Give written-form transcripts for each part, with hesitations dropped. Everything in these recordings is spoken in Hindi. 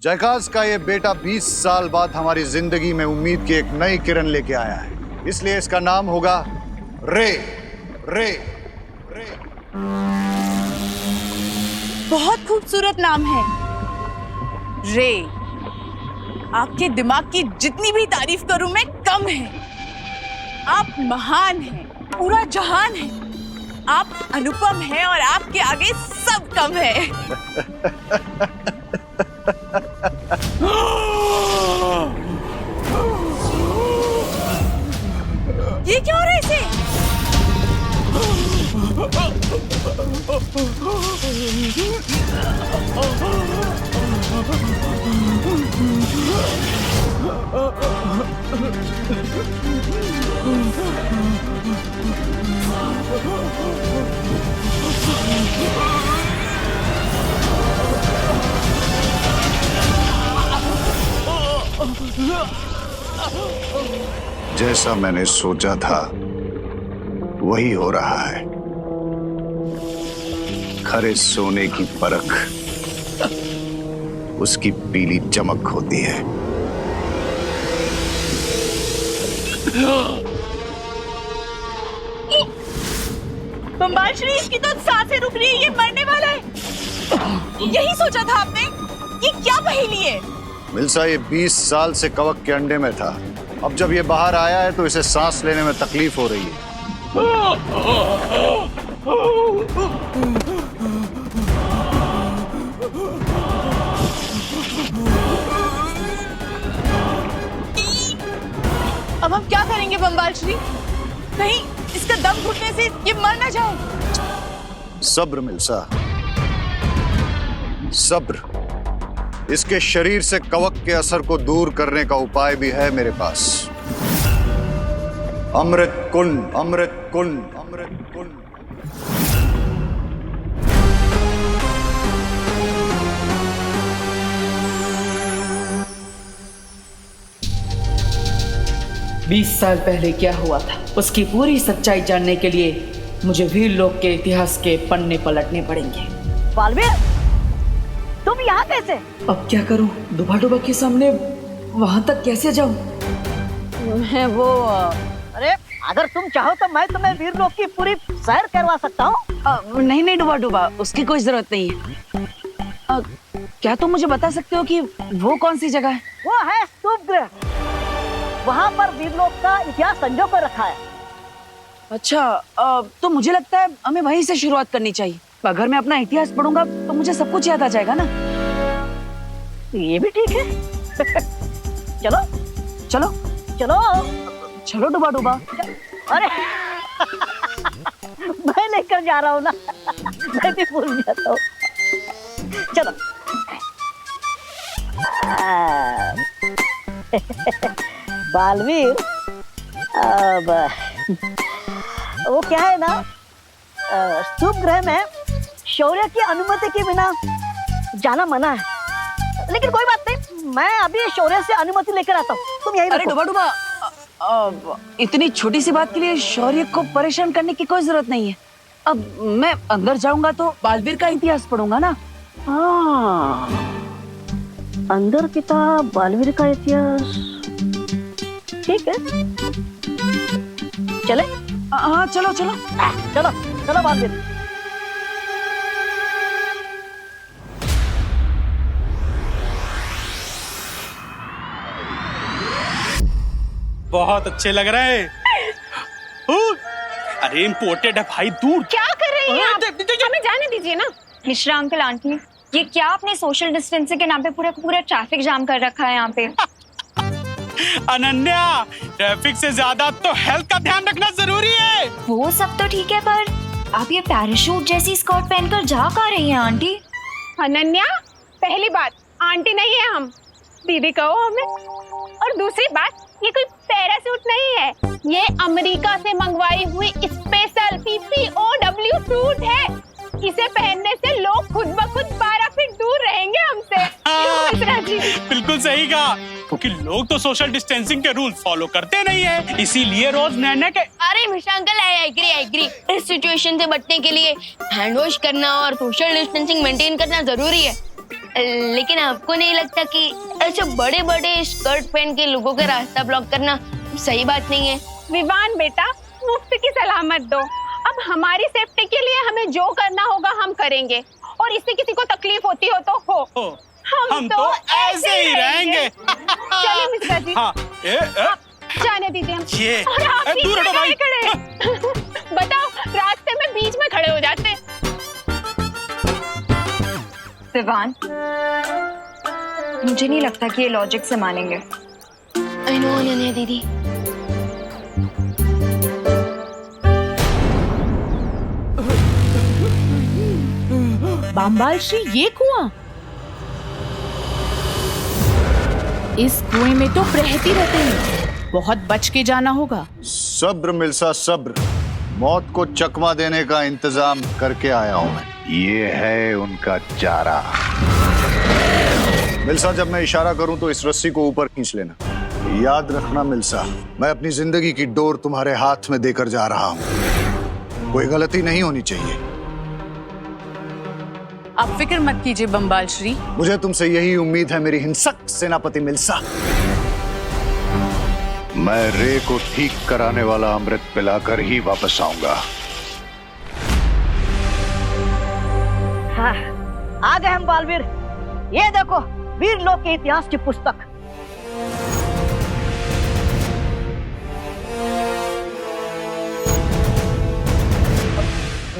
जयकाज का ये बेटा 20 साल बाद हमारी जिंदगी में उम्मीद की एक नई किरण लेके आया है, इसलिए इसका नाम होगा रे। रे रे। बहुत खूबसूरत नाम है रे। आपके दिमाग की जितनी भी तारीफ करूं मैं कम है। आप महान हैं, पूरा जहान है। आप अनुपम हैं और आपके आगे सब कम है। ये क्या हो रहा है इसे? जैसा मैंने सोचा था वही हो रहा है। खरे सोने की परख उसकी पीली चमक होती है। बम्बाल श्री, इसकी तो सांसें रुक रही है, ये मरने वाला है। यही सोचा था आपने? ये क्या पहेली है? मिल्सा, ये 20 साल से कवक के अंडे में था। अब जब ये बाहर आया है तो इसे सांस लेने में तकलीफ हो रही है। अब हम क्या करेंगे बम्बाल श्री? कहीं इसका दम घुटने से ये मर ना जाए। सब्र मिल्सा, सब्र। इसके शरीर से कवक के असर को दूर करने का उपाय भी है मेरे पास। अमृत कुंड, अमृत कुंड, अमृत कुंड। बीस साल पहले क्या हुआ था, उसकी पूरी सच्चाई जानने के लिए मुझे वीर लोक के इतिहास के पन्ने पलटने पड़ेंगे। बालवीर, तुम यहाँ कैसे? अब क्या करूं? डुबा डुबा के सामने वहां तक कैसे जाऊं? मैं वो अरे अगर तुम चाहो तो मैं तुम्हें वीर लोक की पूरी सैर करवा सकता हूँ। नहीं नहीं डुबा डुबा, उसकी कोई जरूरत नहीं है। क्या तुम मुझे बता सकते हो कि वो कौन सी जगह है? वो है स्तूप गृह। वहाँ पर वीर लोक का इतिहास संजो कर रखा है। अच्छा, तो मुझे लगता है हमें वहीं से शुरुआत करनी चाहिए। अगर मैं अपना इतिहास पढ़ूंगा तो मुझे सब कुछ याद आ जाएगा ना। ये भी ठीक है। चलो चलो चलो चलो डुबा डुबा। अरे मैं लेकर जा रहा हूँ ना, मैं भी भूल जाता हूँ। चलो। बालवीर, अब वो क्या है ना, स्तूप गृह में शौर्य की अनुमति के बिना जाना मना है। लेकिन कोई बात नहीं, मैं अभी शौर्य से अनुमति लेकर आता हूँ, तुम यही अरे डुबा डुबा, इतनी छोटी सी बात के लिए शौर्य को परेशान करने की कोई जरूरत नहीं है। अब मैं अंदर जाऊंगा तो बालवीर का इतिहास पढ़ूंगा ना। हाँ, अंदर किताब बालवीर का इतिहास, ठीक है। चले? हाँ चलो चलो चलो चलो बालवीर। बहुत अच्छे लग रहे हैं। अरे इम्पोर्टेड है भाई, दूर। क्या कर रही हैं आप? हमें जाने दीजिए ना। मिश्रा अंकल, आंटी, ये क्या आपने सोशल डिस्टेंसिंग के नाम पे पूरा ट्रैफिक जाम कर रखा है यहाँ पे? अनन्या, ट्रैफिक से ज्यादा तो हेल्थ का ध्यान रखना जरूरी है। वो सब तो ठीक है, पर आप ये पैराशूट जैसी स्कर्ट पहनकर जा कहाँ रही हैं आंटी? अनन्या, पहली बात, आंटी नहीं है हम, दीदी कहो हमें। और दूसरी बात, ये कोई पैराशूट नहीं है, ये अमेरिका से मंगवाई हुई स्पेशल PPOW सूट है। इसे पहनने से लोग खुद ब खुद 12 फीट दूर रहेंगे हमसे। बिल्कुल सही कहा, क्योंकि लोग तो सोशल डिस्टेंसिंग के रूल फॉलो करते नहीं है, इसीलिए रोज नए के। अरे मिश्रा अंकल, आई एग्री। इस सिचुएशन से बचने के लिए हैंड वॉश करना और सोशल डिस्टेंसिंग मेंटेन करना जरूरी है। लेकिन आपको नहीं लगता कि ऐसे बड़े बड़े स्कर्ट पहन के लोगों का रास्ता ब्लॉक करना सही बात नहीं है? विवान बेटा, मुफ्त की सलामत दो। अब हमारी सेफ्टी के लिए हमें जो करना होगा हम करेंगे, और इससे किसी को तकलीफ होती हो तो हो। हम तो ऐसे ही रहेंगे। चलिए मिश्रा जी, हाँ, आप जाने दीजिए हम। ये और आप बीच दूर में हटो भाई। खड़े बताओ, रास्ते में बीच में खड़े हो जाते। विवान, मुझे नहीं लगता कि ये लॉजिक से मानेंगे। आई नो अनन्या दीदी। बाम्बाल श्री, ये कुआं? इस कुएं में तो रहती रहते हैं, बहुत बच के जाना होगा। सब्र मिल्सा सब्र, मौत को चकमा देने का इंतजाम करके आया हूं मैं। ये है उनका चारा। मिल्सा, जब मैं इशारा करूं तो इस रस्सी को ऊपर खींच लेना। याद रखना मिल्सा, मैं अपनी जिंदगी की डोर तुम्हारे हाथ में देकर जा रहा हूं। कोई गलती नहीं होनी चाहिए। आप फिक्र मत कीजिए बम्बाल श्री। मुझे तुमसे यही उम्मीद है मेरी हिंसक सेनापति मिल्सा। मैं रे को ठीक कराने वाला अमृत पिलाकर ही वापस आऊंगा। हाँ, आ गए हम बालवीर। ये देखो, वीर लोक के इतिहास की पुस्तक।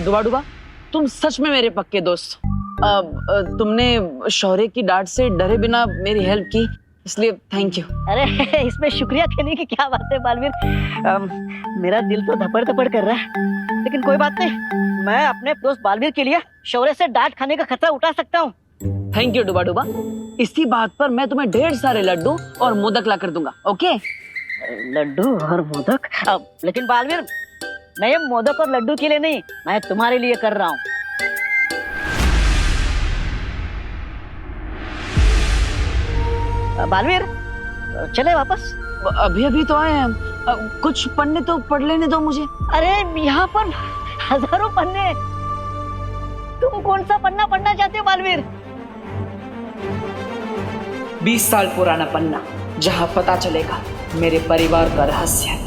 डुबा डुबा, तुम सच में मेरे पक्के दोस्त। तुमने शौर्य की डांट से डरे बिना मेरी हेल्प की, इसलिए थैंक यू। अरे इसमें शुक्रिया कहने की क्या बात है बालवीर। मेरा दिल तो धपड़ धपड़ कर रहा है, लेकिन कोई बात नहीं। मैं अपने दोस्त बालवीर के लिए शौर्य से डांट खाने का खतरा उठा सकता हूँ। थैंक यू डुबा डुबा। इसी बात पर मैं तुम्हें ढेर सारे लड्डू और मोदक ला कर दूंगा, ओके? लड्डू और मोदक? लेकिन बालवीर, मैं ये मोदक और लड्डू के लिए नहीं, मैं तुम्हारे लिए कर रहा हूँ। बालवीर, चले वापस? अभी अभी तो आए हैं। कुछ पन्ने तो पढ़ लेने दो मुझे। अरे यहाँ पर हजारों पन्ने, तुम कौन सा पन्ना पढ़ना चाहते हो बालवीर? 20 साल पुराना पन्ना, जहाँ पता चलेगा मेरे परिवार का रहस्य।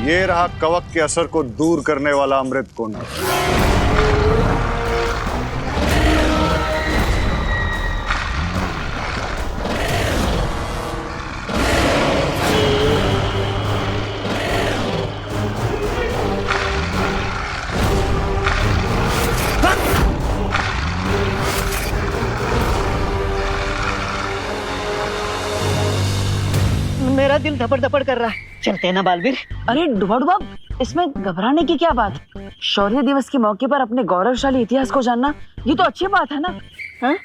ये रहा कवक के असर को दूर करने वाला अमृत कोना। मेरा दिल धपड़ धपड़ कर रहा है। चलते हैं ना बालवीर? अरे डुबा डुबा, इसमें घबराने की क्या बात? शौर्य दिवस के मौके पर अपने गौरवशाली इतिहास को जानना, ये तो अच्छी बात है ना? हाँ?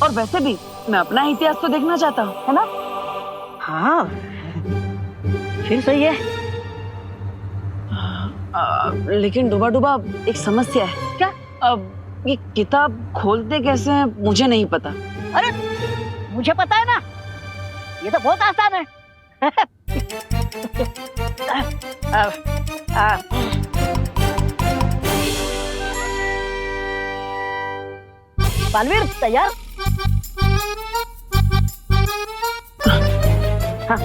और वैसे भी मैं अपना इतिहास तो देखना चाहता हूँ, है ना? हाँ, फिर सही है। लेकिन डुबा डुबा, एक समस्या है। क्या? ये किताब खोलते कैसे हैं मुझे नहीं पता। अरे मुझे पता है ना, ये तो बहुत आसान है। बालवीर, तैयार? हाँ।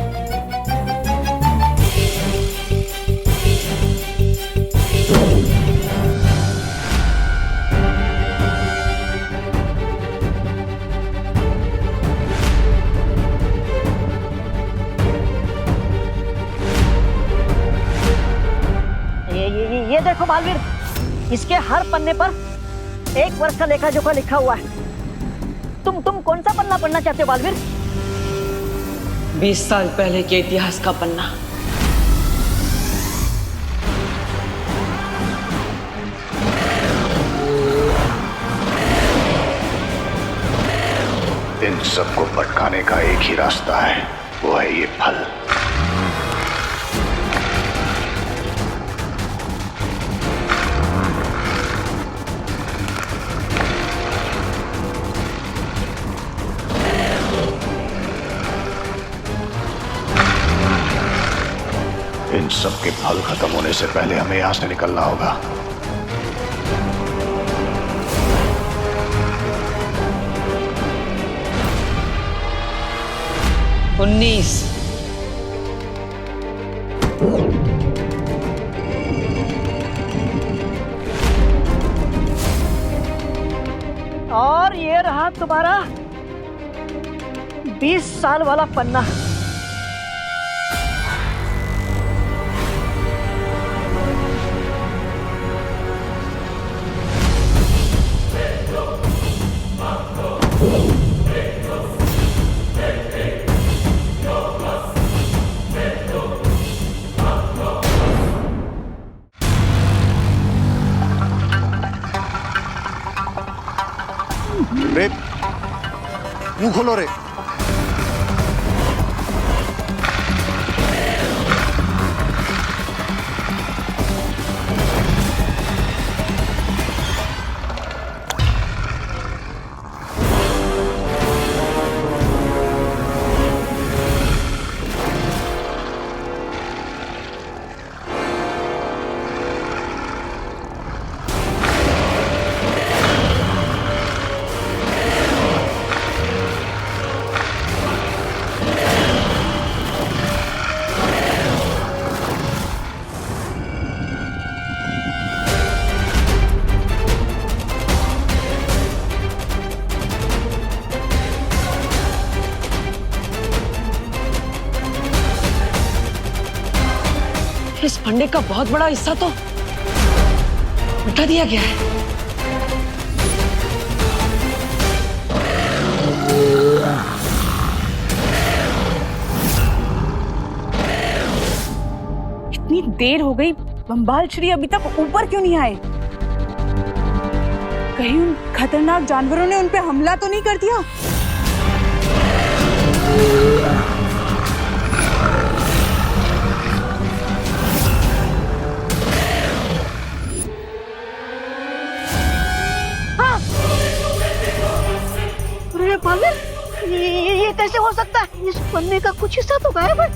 ये देखो बालवीर, इसके हर पन्ने पर 1 वर्ष का लेखा जोखा लिखा हुआ है। तुम कौन सा पन्ना पढ़ना चाहते हो बालवीर? 20 साल पहले के इतिहास का पन्ना। इन सबको भटकाने का एक ही रास्ता है, वो है ये फल। सबके फल खत्म होने से पहले हमें यहां से निकलना होगा। उन्नीस, और ये रहा तुम्हारा 20 साल वाला पन्ना। रे, मुंह खोलो रे। इस फंडे का बहुत बड़ा हिस्सा तो उठा दिया गया है। इतनी देर हो गई, बम्बाल श्री अभी तक ऊपर क्यों नहीं आए? कहीं उन खतरनाक जानवरों ने उन पे हमला तो नहीं कर दिया? अरे बालवीर, ये कैसे हो सकता है? इस पन्ने का कुछ हिस्सा तो गायब है।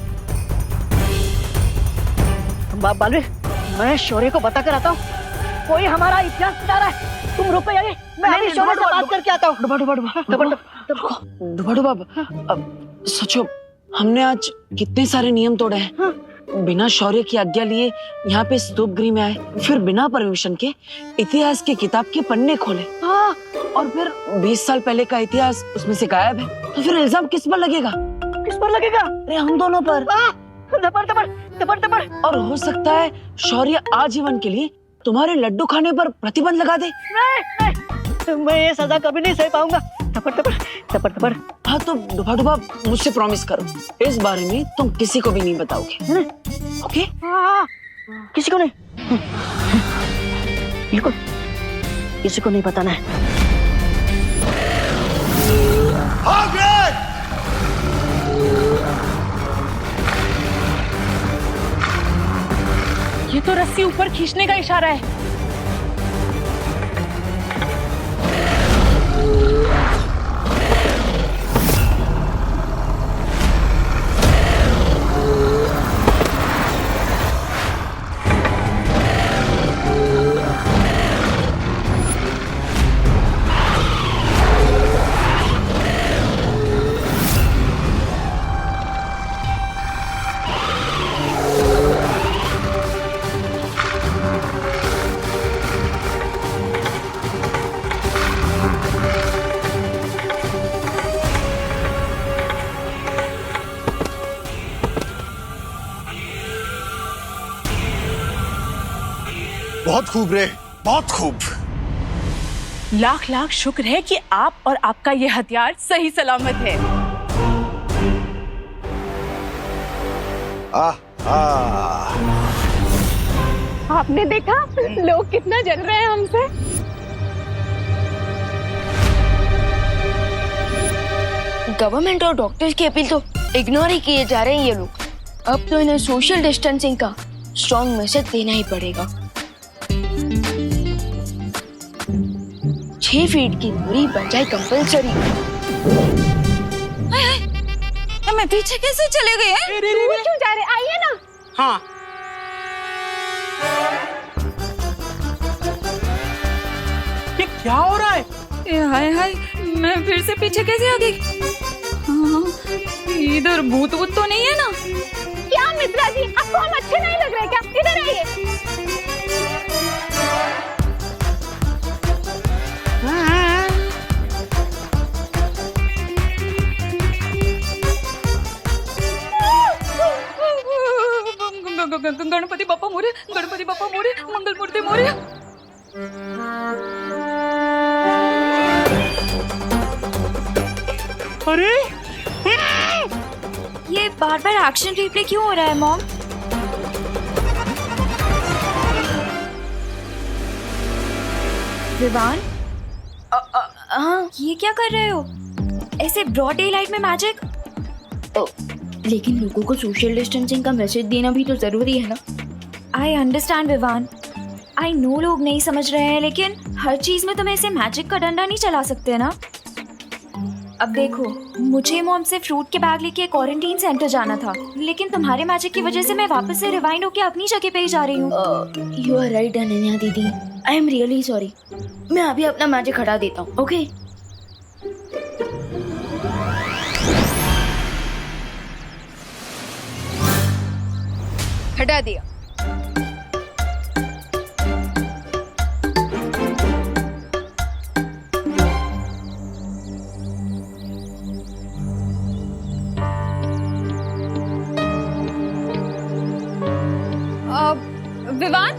बालवीर, मैं शौर्य को बता कर आता हूँ। कोई हमारा इतिहास बता रहा है। तुम रुको यार, मैं अभी शौर्य से बात करके आता हूँ। डुबा अब सोचो, हमने आज कितने सारे नियम तोड़े हैं। बिना शौर्य की आज्ञा लिए यहाँ पे स्तूप गृह में आए, फिर बिना परमिशन के इतिहास की किताब के पन्ने खोले, और फिर 20 साल पहले का इतिहास उसमें से गायब है। तो फिर इल्जाम किस पर लगेगा? किस पर लगेगा? अरे हम दोनों पर। दबर। और हो सकता है शौर्य आजीवन के लिए तुम्हारे लड्डू खाने पर प्रतिबंध लगा दे। नहीं, मैं ये सजा कभी नहीं सह पाऊंगा। दबर। हाँ तो डुबा मुझसे प्रॉमिस करो, इस बारे में तुम किसी को भी नहीं बताओगे। ओके? किसी को नहीं, बिल्कुल किसी को नहीं बताना है। ये तो रस्सी ऊपर खींचने का इशारा है। बहुत खूब रे, बहुत खूब। लाख लाख शुक्र है कि आप और आपका ये हथियार सही सलामत है। आपने देखा लोग कितना जल रहे हैं हमसे। गवर्नमेंट और डॉक्टर्स की अपील तो इग्नोर ही किए जा रहे हैं ये लोग। अब तो इन्हें सोशल डिस्टेंसिंग का स्ट्रॉन्ग मैसेज देना ही पड़ेगा। 6 फीट की दूरी बन जाए कंपल्सरी। हमें पीछे कैसे चले गए हैं? दूर क्यों जा रहे? आइए ना। हाँ, क्या हो रहा है? हाय हाय, मैं फिर से पीछे कैसे आ गई? हाँ, इधर भूत वूत तो नहीं है ना? क्या मिश्रा जी, आपको हम अच्छे नहीं लग रहे क्या? इधर आइए। गणपति बाप्पा मोरे, गणपति बाप्पा मोरे, मंगल मूर्ति मोरे। अरे ये बार बार एक्शन रिप्ले क्यों हो रहा है मॉम? विवान, हाँ, ये क्या कर रहे हो? ऐसे ब्रॉड डे लाइट में मैजिक? लेकिन लोगों को सोशल डिस्टेंसिंग का मैसेज देना भी तो जरूरी है ना। I understand Vivaan, I know लोग नहीं समझ रहे हैं, लेकिन हर चीज में तुम ऐसे मैजिक का डंडा नहीं चला सकते ना। अब देखो, मुझे मॉम से फ्रूट के बैग लेके क्वारंटीन सेंटर जाना था, लेकिन तुम्हारे मैजिक की वजह से मैं वापस से रिवाइंड होके अपनी जगह पे ही जा रही हूँ। यू आर राइट अनन्या दीदी, आई एम रियली सॉरी। मैं अभी अपना मैजिक हटा देता हूँ, ओके? हटा दिया। विवान,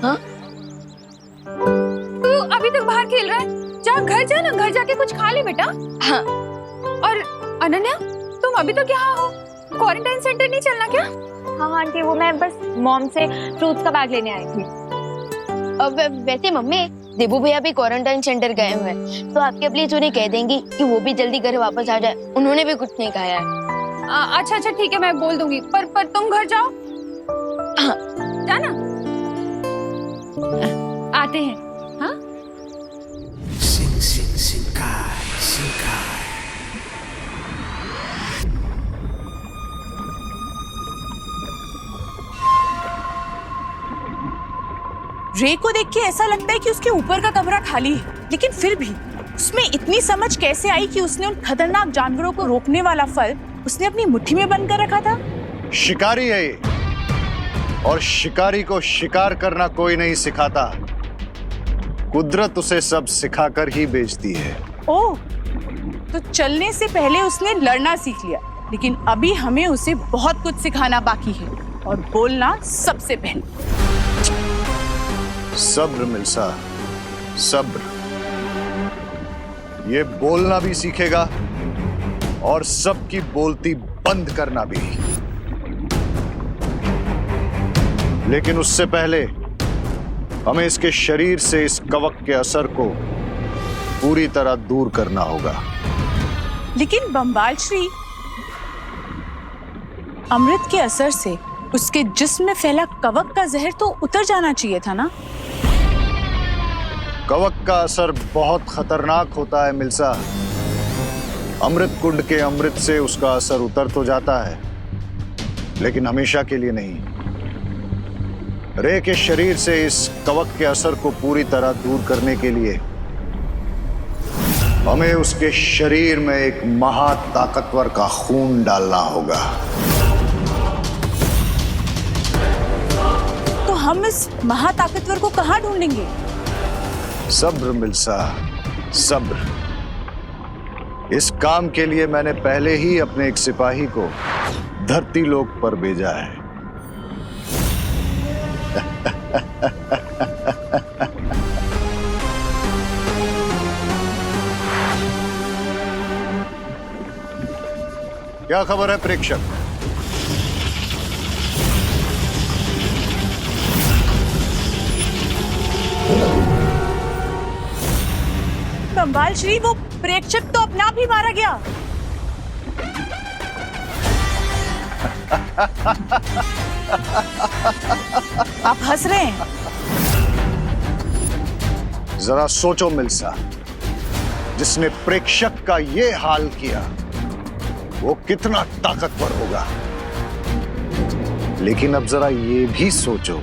हाँ? तू अभी तक बाहर खेल रहा है? जा घर जा ना, घर जाके कुछ खा ले बेटा। हाँ। और अनन्या, तुम अभी तक यहाँ हो? क्वारंटाइन सेंटर नहीं चलना क्या? हाँ आंटी, वो मैं बस मॉम से फ्रूट्स का बैग लेने आई थी। अब वैसे मम्मी, देबू भैया भी क्वारंटाइन सेंटर गए हुए हैं, तो आपके प्लीज उन्हें कह देंगी कि वो भी जल्दी घर वापस आ जाए। उन्होंने भी कुछ नहीं खाया है। अच्छा अच्छा ठीक है, मैं बोल दूंगी। पर तुम घर जाओ। हाँ। जाना। आते हैं। हाँ? रे को देख के ऐसा लगता है कि उसके ऊपर का कमरा खाली है, लेकिन फिर भी उसमें इतनी समझ कैसे आई कि उसने उन खतरनाक जानवरों को रोकने वाला फल उसने अपनी मुट्ठी में बंद कर रखा था? शिकारी है ये, और शिकारी को शिकार करना कोई नहीं सिखाता, कुदरत उसे सब सिखाकर ही बेचती है। ओह, तो चलने से पहले उसने लड़ना सीख लिया, लेकिन अभी हमें उसे बहुत कुछ सिखाना बाकी है, और बोलना सबसे पहले। सब्र मिल्सा, सब्र। ये बोलना भी सीखेगा और सबकी बोलती बंद करना भी, लेकिन उससे पहले हमें इसके शरीर से इस कवक के असर को पूरी तरह दूर करना होगा। लेकिन बम्बाल श्री, अमृत के असर से उसके जिस्म में फैला कवक का जहर तो उतर जाना चाहिए था ना? कवक का असर बहुत खतरनाक होता है मिल्सा। अमृत कुंड के अमृत से उसका असर उतर तो जाता है, लेकिन हमेशा के लिए नहीं। रे के शरीर से इस कवक के असर को पूरी तरह दूर करने के लिए हमें उसके शरीर में एक महाताकतवर का खून डालना होगा। तो हम इस महाताकतवर को कहाँ ढूंढेंगे? सब्र मिल्सा, सब्र। इस काम के लिए मैंने पहले ही अपने एक सिपाही को धरती लोक पर भेजा है। क्या खबर है प्रेक्षक? बम्बाल श्री, वो प्रेक्षक तो अपने आप ही मारा गया। आप हंस रहे हैं? जरा सोचो मिल्सा, जिसने प्रेक्षक का ये हाल किया वो कितना ताकतवर होगा। लेकिन अब जरा ये भी सोचो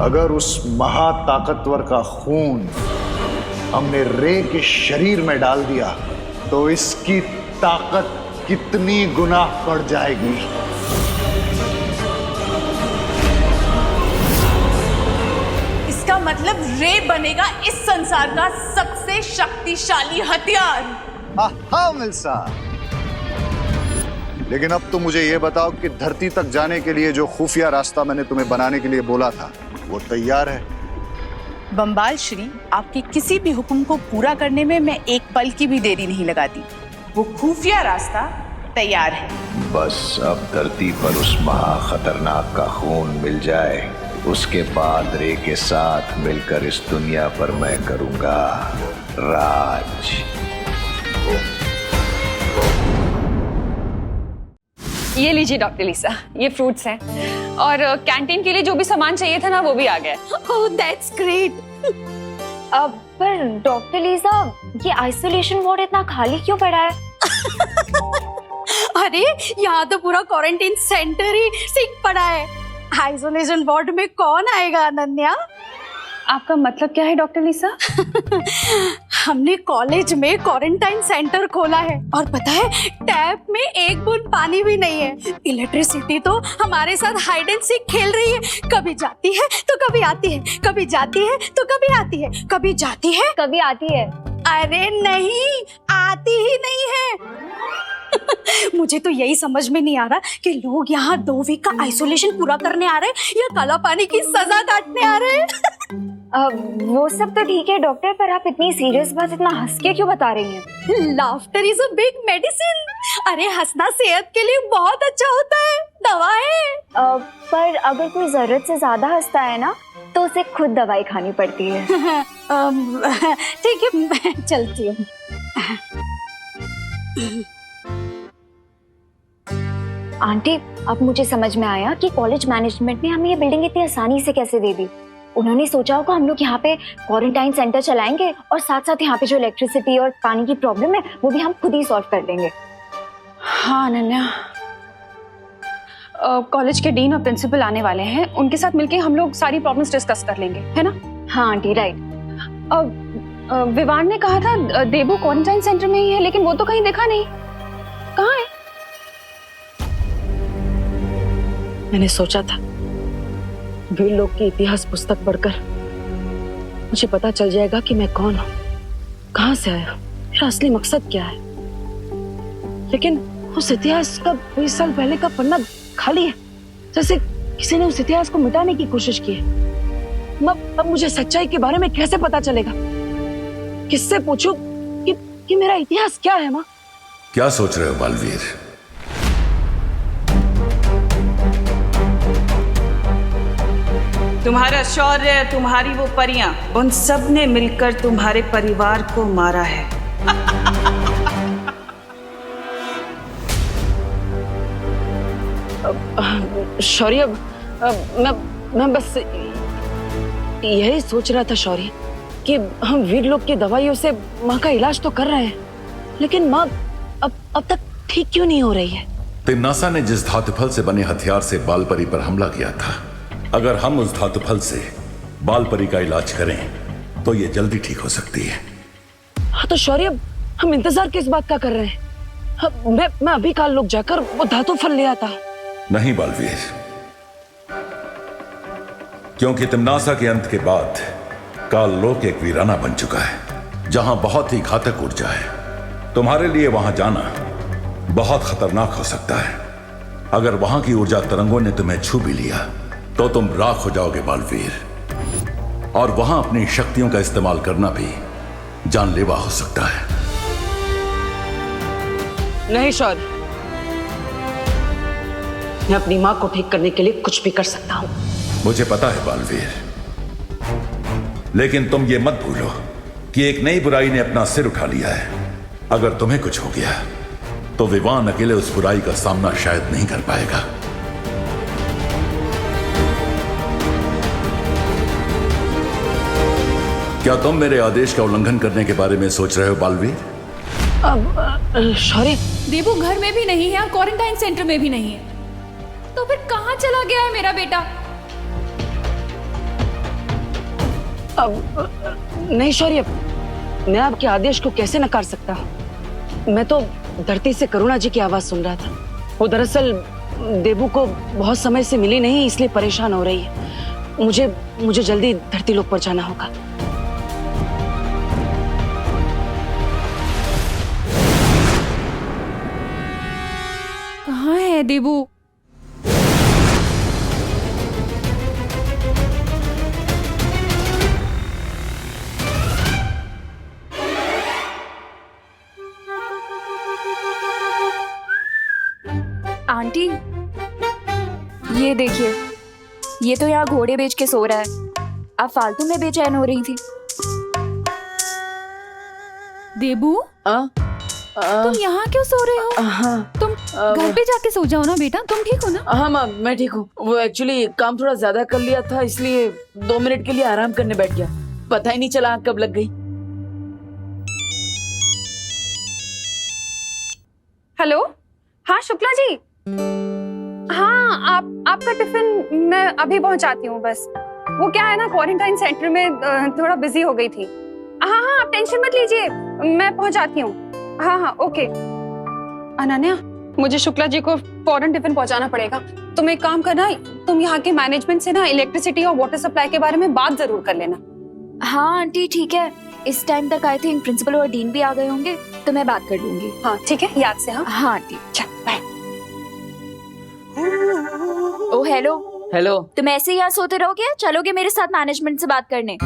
अगर उस महाताकतवर का खून हमने रे के शरीर में डाल दिया तो इसकी ताकत कितनी गुना बढ़ जाएगी। इसका मतलब रे बनेगा इस संसार का सबसे शक्तिशाली हथियार। हाँ मिल्सा, लेकिन अब तो मुझे यह बताओ कि धरती तक जाने के लिए जो खुफिया रास्ता मैंने तुम्हें बनाने के लिए बोला था वो तैयार है? बम्बाल श्री, आपके किसी भी हुक्म को पूरा करने में मैं एक पल की भी देरी नहीं लगाती। वो खुफिया रास्ता तैयार है। बस अब धरती पर उस महा खतरनाक का खून मिल जाए, उसके बाद रे के साथ मिलकर इस दुनिया पर मैं करूंगा राज। ये लीजिए डॉक्टर लिसा, ये फ्रूट्स हैं और कैंटीन के लिए जो भी सामान चाहिए था ना वो भी आ गया। Oh that's great. पर डॉक्टर लिसा, ये आइसोलेशन वार्ड इतना खाली क्यों पड़ा है? अरे यहाँ तो पूरा क्वारंटाइन सेंटर ही सिक पड़ा है। आइसोलेशन वार्ड में कौन आएगा अनन्या? आपका मतलब क्या है डॉक्टर लिसा? हमने कॉलेज में क्वारंटाइन सेंटर खोला है और पता है टैप में एक बूंद पानी भी नहीं है। इलेक्ट्रिसिटी तो हमारे साथ हाइड एंड सीक खेल रही है, कभी जाती है तो कभी आती है, कभी जाती है तो कभी आती है, कभी जाती है कभी आती है। अरे नहीं, आती ही नहीं है। मुझे तो यही समझ में नहीं आ रहा कि लोग यहाँ 2 वीक का आइसोलेशन पूरा करने आ रहे हैं या काला पानी की सजा काटने आ रहे हैं। वो सब तो ठीक है डॉक्टर, पर आप इतनी सीरियस बात इतना हंस के क्यों बता रही हैं? Laughter is a big medicine. अरे हंसना सेहत के लिए बहुत अच्छा होता है, दवा है। पर अगर कोई जरूरत से ज्यादा हंसता है ना तो उसे खुद दवाई खानी पड़ती है। ठीक है, मैं चलती हूँ। आंटी, अब मुझे समझ में आया कि कॉलेज मैनेजमेंट ने हमें ये बिल्डिंग इतनी आसानी से कैसे दे दी। उन्होंने सोचा होगा हम लोग यहाँ पे क्वारंटाइन सेंटर चलाएंगे और साथ साथ यहाँ पे जो इलेक्ट्रिसिटी और पानी की प्रॉब्लम है वो भी हम खुद ही सॉल्व कर देंगे। हाँ अनन्या, कॉलेज के डीन और प्रिंसिपल आने वाले हैं, उनके साथ मिलके हम लोग सारी प्रॉब्लम्स डिस्कस कर लेंगे, है ना? हाँ आंटी, राइट। विवान ने कहा था देबू क्वारंटाइन सेंटर में ही है, लेकिन वो तो कहीं दिखा नहीं। कहाँ है? मैंने सोचा था वीर लोग की इतिहास पुस्तक पढ़कर मुझे पता चल जाएगा कि मैं कौन हूँ, कहाँ से आया हूँ, मेरा असली मकसद क्या है। लेकिन उस इतिहास का 20 साल पहले का पन्ना खाली है, जैसे किसी ने उस इतिहास को मिटाने की कोशिश की है। अब मुझे सच्चाई के बारे में कैसे पता चलेगा? किससे पूछूं कि मेरा इतिहास क्या है? माँ, क्या सोच रहे हो बालवीर? तुम्हारा शौर्य, तुम्हारी वो परियां, उन सब ने मिलकर तुम्हारे परिवार को मारा है। शौर्य, मैं बस यही सोच रहा था शौर्य कि हम वीर लोग की दवाइयों से माँ का इलाज तो कर रहे हैं, लेकिन माँ अब तक ठीक क्यों नहीं हो रही है? तिम्नासा ने जिस धातुफल से बने हथियार से बालपरी पर हमला किया था, अगर हम उस धातुफल से बालपरी का इलाज करें तो ये जल्दी ठीक हो सकती है। हाँ तो शौर्य, हम इंतजार किस बात का कर रहे हैं? मैं अभी काल लोग जाकर वो धातुफल ले आता हूँ। नहीं बालवीर, क्योंकि तिम्नासा के अंत के बाद काल लोक एक वीराना बन चुका है जहां बहुत ही घातक ऊर्जा है। तुम्हारे लिए वहां जाना बहुत खतरनाक हो सकता है। अगर वहां की ऊर्जा तरंगों ने तुम्हें छू भी लिया तो तुम राख हो जाओगे बालवीर, और वहां अपनी शक्तियों का इस्तेमाल करना भी जानलेवा हो सकता है। नहीं शौर्य, मैं अपनी मां को ठीक करने के लिए कुछ भी कर सकता हूं। मुझे पता है बालवीर, लेकिन तुम ये मत भूलो कि एक नई बुराई ने अपना सिर उठा लिया है। अगर तुम्हें कुछ हो गया तो विवान अकेले उस बुराई का सामना शायद नहीं कर पाएगा। क्या तुम मेरे आदेश का उल्लंघन करने के बारे में सोच रहे हो बालवीर? शौर्य, देबू घर में भी नहीं है, क्वारंटाइन सेंटर में भी नहीं है, तो फिर कहाँ चला गया है मेरा बेटा? अब नहीं शौर्य, मैं आपके आदेश को कैसे नकार सकता हूँ? मैं तो धरती से करुणा जी की आवाज सुन रहा था। वो दरअसल देबू को बहुत समय से मिली नहीं, इसलिए परेशान हो रही है। मुझे जल्दी धरती लोक पर जाना होगा। कहाँ है देबू? आंटी, ये देखिए, ये तो यहाँ घोड़े बेच के सो रहा है। आप फालतू में बेचैन हो रही थी। देबू, तुम यहाँ क्यों सो रहे हो? तुम घर पे जाके सो जाओ ना बेटा। तुम ठीक हो ना? हाँ माँ, मैं ठीक हूँ। वो एक्चुअली काम थोड़ा ज्यादा कर लिया था, इसलिए 2 मिनट के लिए आराम करने बैठ गया। पता ही नहीं चला आँख कब लग गई। हेलो, हाँ शुक्ला जी। हाँ, आपका टिफिन मैं अभी पहुंचाती हूँ। बस वो क्या है ना, क्वारंटाइन सेंटर में थोड़ा बिजी हो गई थी। हाँ हाँ, आप टेंशन मत लीजिए, मैं पहुंचाती हूँ। हाँ हाँ, ओके। अनन्या, मुझे शुक्ला जी को फौरन टिफिन पहुंचाना पड़ेगा। तुम एक काम करना, तुम यहाँ के मैनेजमेंट से ना इलेक्ट्रिसिटी और वाटर सप्लाई के बारे में बात जरूर कर लेना। हाँ आंटी, ठीक है। इस टाइम तक आई थिंक प्रिंसिपल और डीन भी आ गए होंगे, तो मैं बात कर लूंगी। हाँ ठीक है, याद से। हाँ हाँ आंटी, चल बाय। ओ हेलो। हेलो। तुम ऐसे ही यहाँ सोते रहोगे या चलोगे मेरे साथ मैनेजमेंट से बात करने?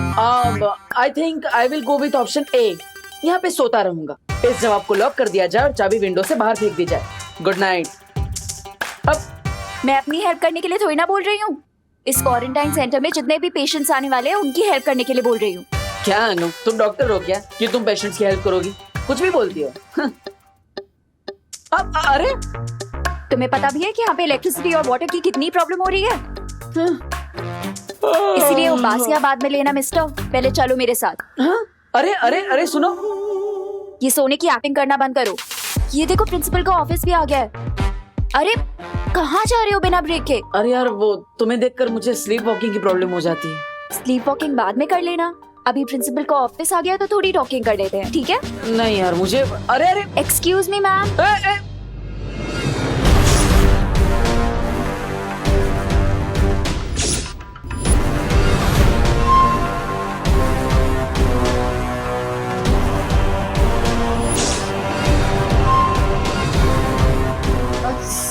I think I will go with option A. यहाँ पे सोता रहूंगा। इस जवाब को लॉक कर दिया जाए और चाबी विंडो से बाहर फेंक दी जाए। Good night. अब मैं अपनी हेल्प करने के लिए थोड़ी ना बोल रही हूँ। इस क्वारंटाइन सेंटर में जितने भी पेशेंट्स आने वाले हैं उनकी हेल्प करने के लिए बोल रही हूँ। क्या अनु, तुम डॉक्टर हो क्या कि तुम पेशेंट्स की हेल्प करोगी? कुछ भी बोलती हो। अरे तुम्हें पता भी है कि यहाँ पे इलेक्ट्रिसिटी और वाटर की कितनी प्रॉब्लम हो रही है? इसलिए वो बासिया बाद में लेना मिस्टर, पहले चलो मेरे साथ। अरे अरे अरे सुनो, ये सोने की एक्टिंग करना बंद करो। ये देखो, प्रिंसिपल का ऑफिस भी आ गया है। अरे कहाँ जा रहे हो बिना ब्रेक के? अरे यार, वो तुम्हें देखकर मुझे स्लीप वॉकिंग की प्रॉब्लम हो जाती है। स्लीप वॉकिंग बाद में कर लेना। अभी प्रिंसिपल का ऑफिस आ गया तो थोड़ी टॉकिंग कर लेते हैं, ठीक है? नहीं यार, मुझे अरे अरे excuse me ma'am.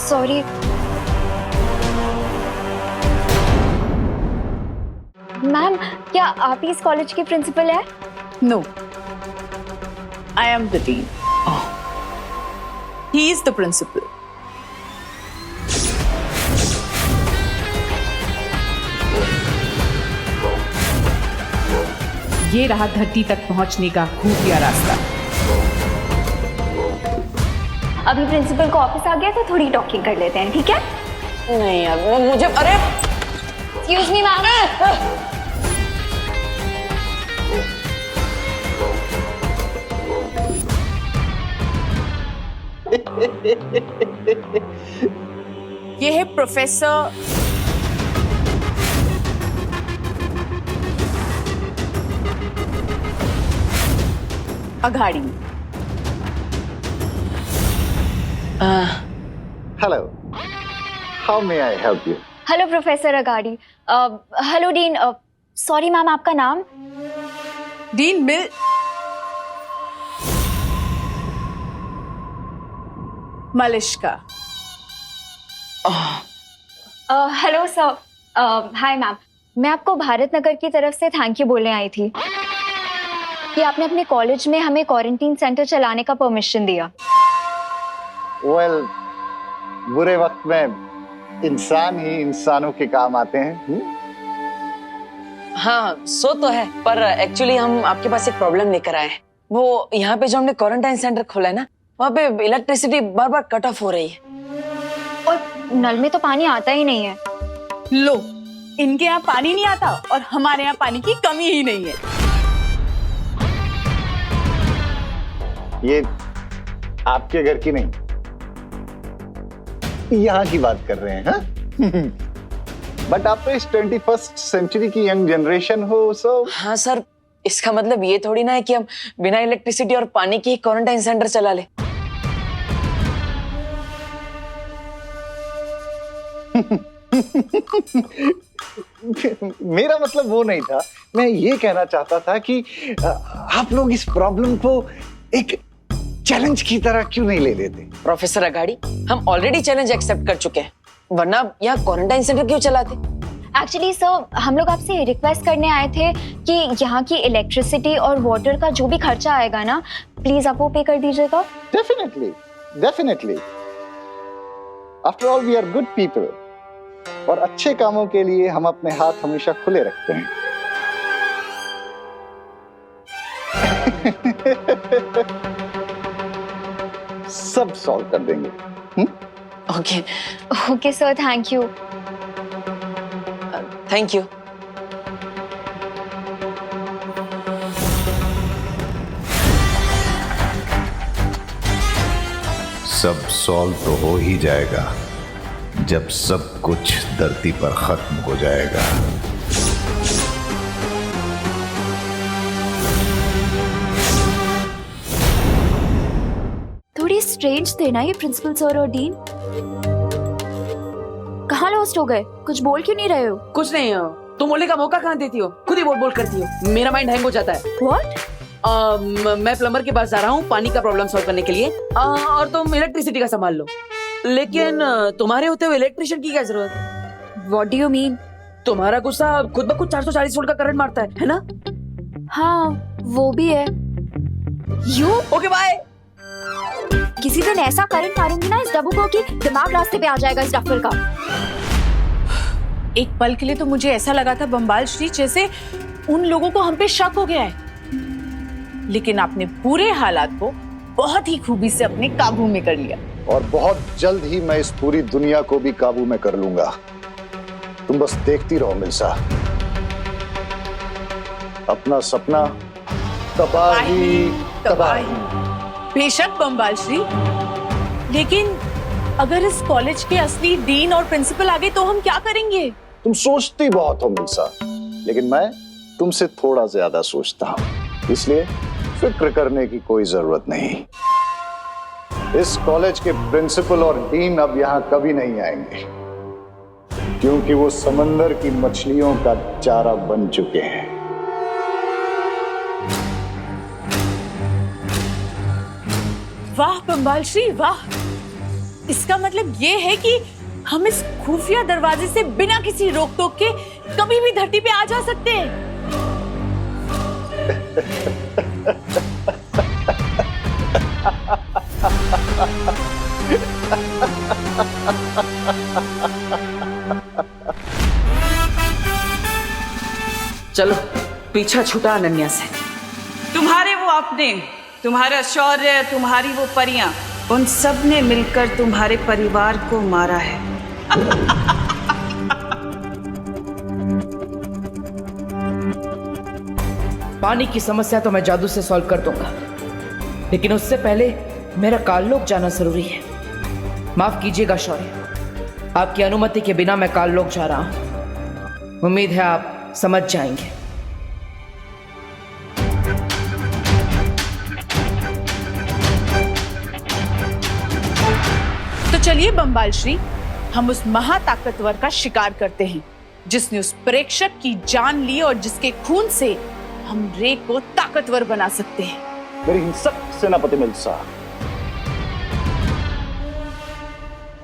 Sorry ma'am, क्या आप ही इस कॉलेज के प्रिंसिपल है? No, I am the dean. He is the principal. ये रहा धरती तक पहुंचने का खुफिया रास्ता। अभी प्रिंसिपल का ऑफिस आ गया तो थोड़ी टॉकिंग कर लेते हैं, ठीक है? नहीं यार, वो मुझे अरे एक्सक्यूज मी मैम। ये है professor Aghadi. Hello, how may I help you? Hello professor Agadi. Hello dean. Sorry ma'am, आपका नाम? Dean Mill. Malishka. Hello sir. Hi ma'am, मैं आपको भारत नगर की तरफ से थैंक यू बोलने आई थी कि आपने अपने कॉलेज में हमें क्वारंटीन सेंटर चलाने का परमिशन दिया। वेल, बुरे वक्त में इंसान ही इंसानों के काम आते हैं। हाँ, सो तो है, पर एक्चुअली हम आपके पास एक प्रॉब्लम लेकर आए हैं। वो यहाँ पे जो हमने क्वारंटाइन सेंटर खोला है ना, वहाँ पे इलेक्ट्रिसिटी बार बार कट ऑफ हो रही है और नल में तो पानी आता ही नहीं है। लो, इनके यहाँ पानी नहीं आता और हमारे यहाँ पानी की कमी ही नहीं है। ये आपके घर की नहीं, यहाँ की बात कर रहे हैं। हाँ? बट आप तो इस 21st सेंचुरी की यंग जनरेशन हो, सो हाँ सर, इसका मतलब ये थोड़ी ना है कि हम बिना इलेक्ट्रिसिटी और पानी के क्वारंटाइन सेंटर चला ले। मेरा मतलब वो नहीं था, मैं ये कहना चाहता था कि आप लोग इस प्रॉब्लम को एक चैलेंज की तरह क्यों नहीं ले लेते? प्रोफेसर अगाड़ी, हम ऑलरेडी चैलेंज एक्सेप्ट कर चुके हैं, वरना यहाँ क्वारंटाइन सेंटर क्यों चलाते? एक्चुअली सर, हम लोग आपसे रिक्वेस्ट करने आए थे कि यहाँ की इलेक्ट्रिसिटी और वाटर का जो भी खर्चा आएगा ना, प्लीज आप वो पे कर दीजिएगा। Definitely, definitely. After all we are good people, और अच्छे कामों के लिए हम अपने हाथ हमेशा खुले रखते हैं। सब सॉल्व कर देंगे। Okay okay sir, thank you. Thank you. सब सॉल्व तो हो ही जाएगा जब सब कुछ धरती पर खत्म हो जाएगा। थोड़ी स्ट्रेंज थे ना ये प्रिंसिपल सर और डीन। कहाँ लॉस्ट हो गए? कुछ बोल क्यों नहीं रहे हो? कुछ नहीं हो, तुम बोलने का मौका कहाँ देती हो? खुद ही बोल बोल करती हो, मेरा माइंड हैंग हो जाता है। What? मैं प्लम्बर के पास जा रहा हूँ पानी का प्रॉब्लम सॉल्व करने के लिए, और तुम इलेक्ट्रिसिटी का संभाल लो। लेकिन तुम्हारे होते हुए इलेक्ट्रिशियन की क्या जरूरत? What do you mean? तुम्हारा गुस्सा खुद ब खुद 440 वोल्ट का करंट मारता है ना? हाँ, वो भी है। You okay bye. किसी दिन ऐसा करंट मारूंगी ना इस डब्बू को कि दिमाग रास्ते पे आ जाएगा इस डफर का। एक पल के लिए तो मुझे ऐसा लगा था बम्बाल श्री जैसे उन लोगों को हम पे शक हो गया है, लेकिन आपने पूरे हालात को बहुत ही खूबी से अपने काबू में कर लिया। और बहुत जल्द ही मैं इस पूरी दुनिया को भी काबू में कर लूंगा। तुम बस देखती रहो मिल्सा। अपना सपना तबाही तबाही। बेशक बम्बाल श्री, लेकिन अगर इस कॉलेज के असली डीन और प्रिंसिपल आ गए तो हम क्या करेंगे? तुम सोचती बहुत हो मिल्सा, लेकिन मैं तुमसे थोड़ा ज्यादा सोचता हूं, इसलिए फिक्र करने की कोई जरूरत नहीं। इस कॉलेज के प्रिंसिपल और डीन अब यहां कभी नहीं आएंगे, क्योंकि वो समंदर की मछलियों का चारा बन चुके हैं। वाह बम्बाल श्री वाह, इसका मतलब ये है कि हम इस खुफिया दरवाजे से बिना किसी रोक टोक के कभी भी धरती पे आ जा सकते हैं। चलो पीछा छूटा अनन्या से। तुम्हारे वो अपने, तुम्हारा शौर्य, तुम्हारी वो परियां, उन सब ने मिलकर तुम्हारे परिवार को मारा है। पानी की समस्या तो मैं जादू से सॉल्व कर दूंगा, लेकिन उससे पहले मेरा काललोक जाना जरूरी है। माफ कीजिएगा शौर्य, आपकी अनुमति के बिना मैं काललोक जा रहा हूं। उम्मीद है आप समझ जाएंगे। तो चलिए बम्बाल श्री, हम उस महाताकतवर का शिकार करते हैं जिसने उस प्रेक्षक की जान ली और जिसके खून से हम रे को ताकतवर बना सकते हैं। मेरी हिंसक सेनापति मिल्सा,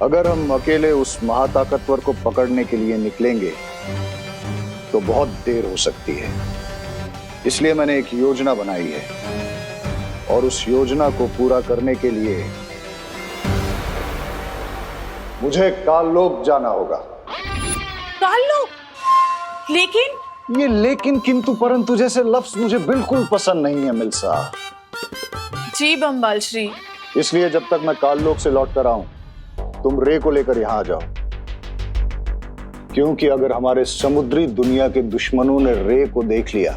अगर हम अकेले उस महाताकतवर को पकड़ने के लिए निकलेंगे तो बहुत देर हो सकती है। इसलिए मैंने एक योजना बनाई है, और उस योजना को पूरा करने के लिए मुझे काललोक जाना होगा। काललोक? लेकिन ये लेकिन किंतु परंतु जैसे लफ्ज मुझे बिल्कुल पसंद नहीं है मिल्सा। जी बम्बाल श्री। इसलिए जब तक मैं काललोक से लौट कर आऊं, तुम रे को लेकर यहां आ जाओ, क्योंकि अगर हमारे समुद्री दुनिया के दुश्मनों ने रे को देख लिया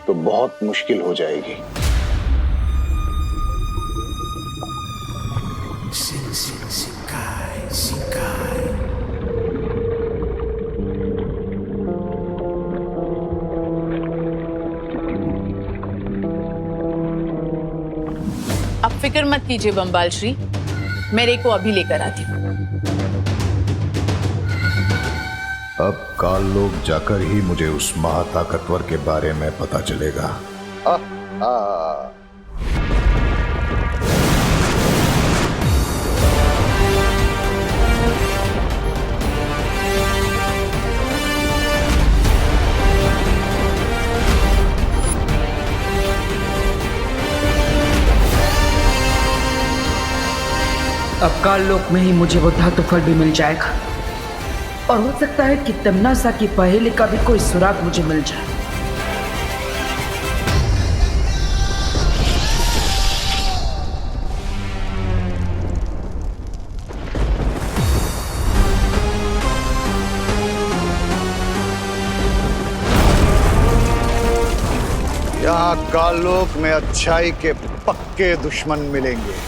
तो बहुत मुश्किल हो जाएगी। फिक्र मत कीजिए बम्बाल श्री, मेरे को अभी लेकर आती हूँ। अब काल लोग जाकर ही मुझे उस महाताकतवर के बारे में पता चलेगा। अब काल लोक में ही मुझे वो धातु फल भी मिल जाएगा, और हो सकता है कि तमनासा की पहेली का भी कोई सुराग मुझे मिल जाए। यहाँ कालोक में अच्छाई के पक्के दुश्मन मिलेंगे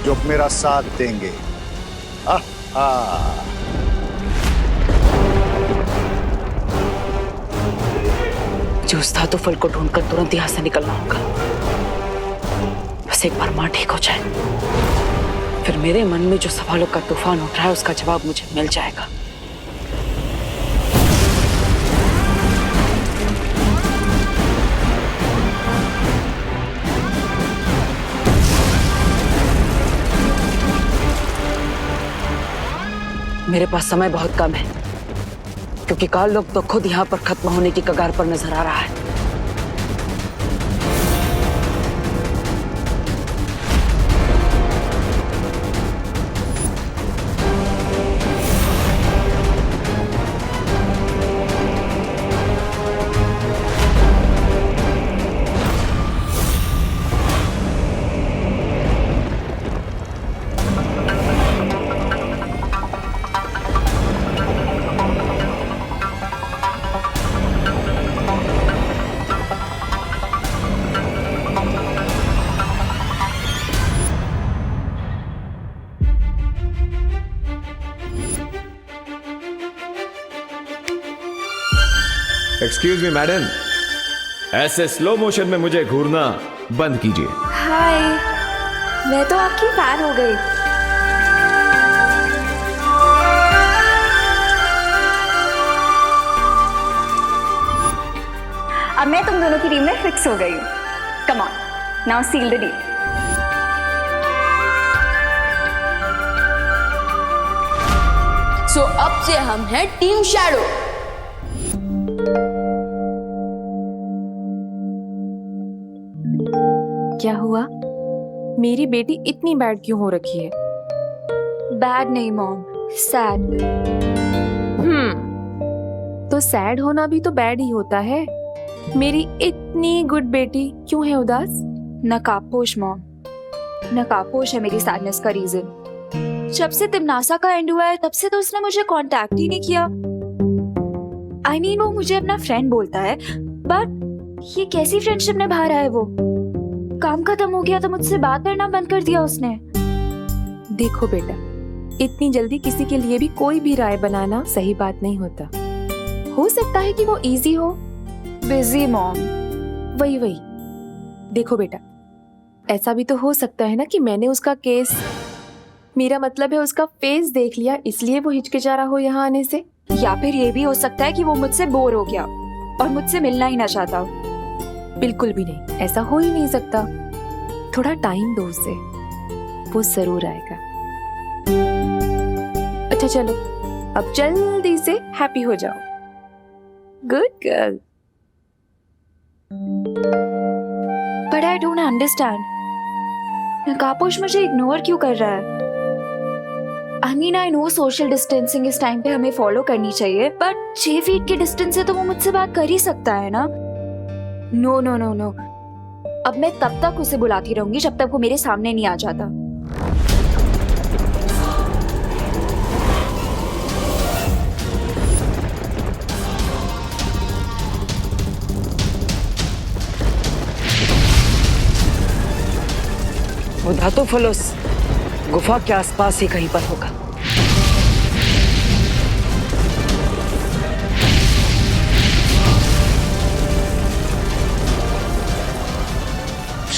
जो मेरा साथ देंगे। जो उस धातु फल को ढूंढकर तुरंत यहां से निकलना होगा। बस एक बार मां ठीक हो जाए, फिर मेरे मन में जो सवालों का तूफान उठ रहा है उसका जवाब मुझे मिल जाएगा। मेरे पास समय बहुत कम है, क्योंकि काल लोग तो खुद यहाँ पर खत्म होने की कगार पर नजर आ रहा है। एक्सक्यूज मी मैडम, ऐसे स्लो मोशन में मुझे घूरना बंद कीजिए। हाय, मैं तो आपकी फैन हो गई। अब मैं तुम दोनों की टीम में फिक्स हो गई हूँ। Come on, now seal the deal. So अब से हम हैं टीम शैडो। क्या हुआ? मेरी बेटी इतनी बैड क्यों हो रखी है? बैड नहीं मॉम, सैड। तो सैड होना भी तो बैड ही होता है। मेरी इतनी गुड बेटी क्यों है उदास? नकाबपोश मॉम, नकाबपोश है मेरी सैडनेस का रीजन। जब से तिमनासा का एंड हुआ है तब से तो उसने मुझे कांटेक्ट ही नहीं किया। I mean, वो मुझे अपना फ्रेंड बोलता है, बट ये कैसी फ्रेंडशिप निभा रहा है वो? काम खत्म हो गया तो मुझसे बात करना बंद कर दिया उसने। देखो बेटा, इतनी जल्दी किसी के लिए भी कोई भी राय बनाना सही बात नहीं होता। हो सकता है कि वो इजी हो। Busy mom. वही देखो बेटा, ऐसा भी तो हो सकता है ना कि मैंने उसका केस, मेरा मतलब है उसका फेस देख लिया, इसलिए वो हिचकिचा रहा हो यहाँ आने से। या फिर ये भी हो सकता है कि वो मुझसे बोर हो गया और मुझसे मिलना ही ना चाहता हो। बिल्कुल भी नहीं, ऐसा हो ही नहीं सकता। थोड़ा टाइम दो उसे, वो जरूर आएगा। अच्छा चलो, अब जल्दी से हैप्पी हो जाओ। Good girl. But I don't understand, नकाबपोश मुझे इग्नोर क्यों कर रहा है? I mean, I know social distancing इस टाइम पे हमें फॉलो करनी चाहिए, बट 6 फीट के डिस्टेंस से तो वो मुझसे बात कर ही सकता है ना? नो नो नो नो, अब मैं तब तक उसे बुलाती रहूंगी जब तक वो मेरे सामने नहीं आ जाता। वो धातु फलोस गुफा के आसपास ही कहीं पर होगा।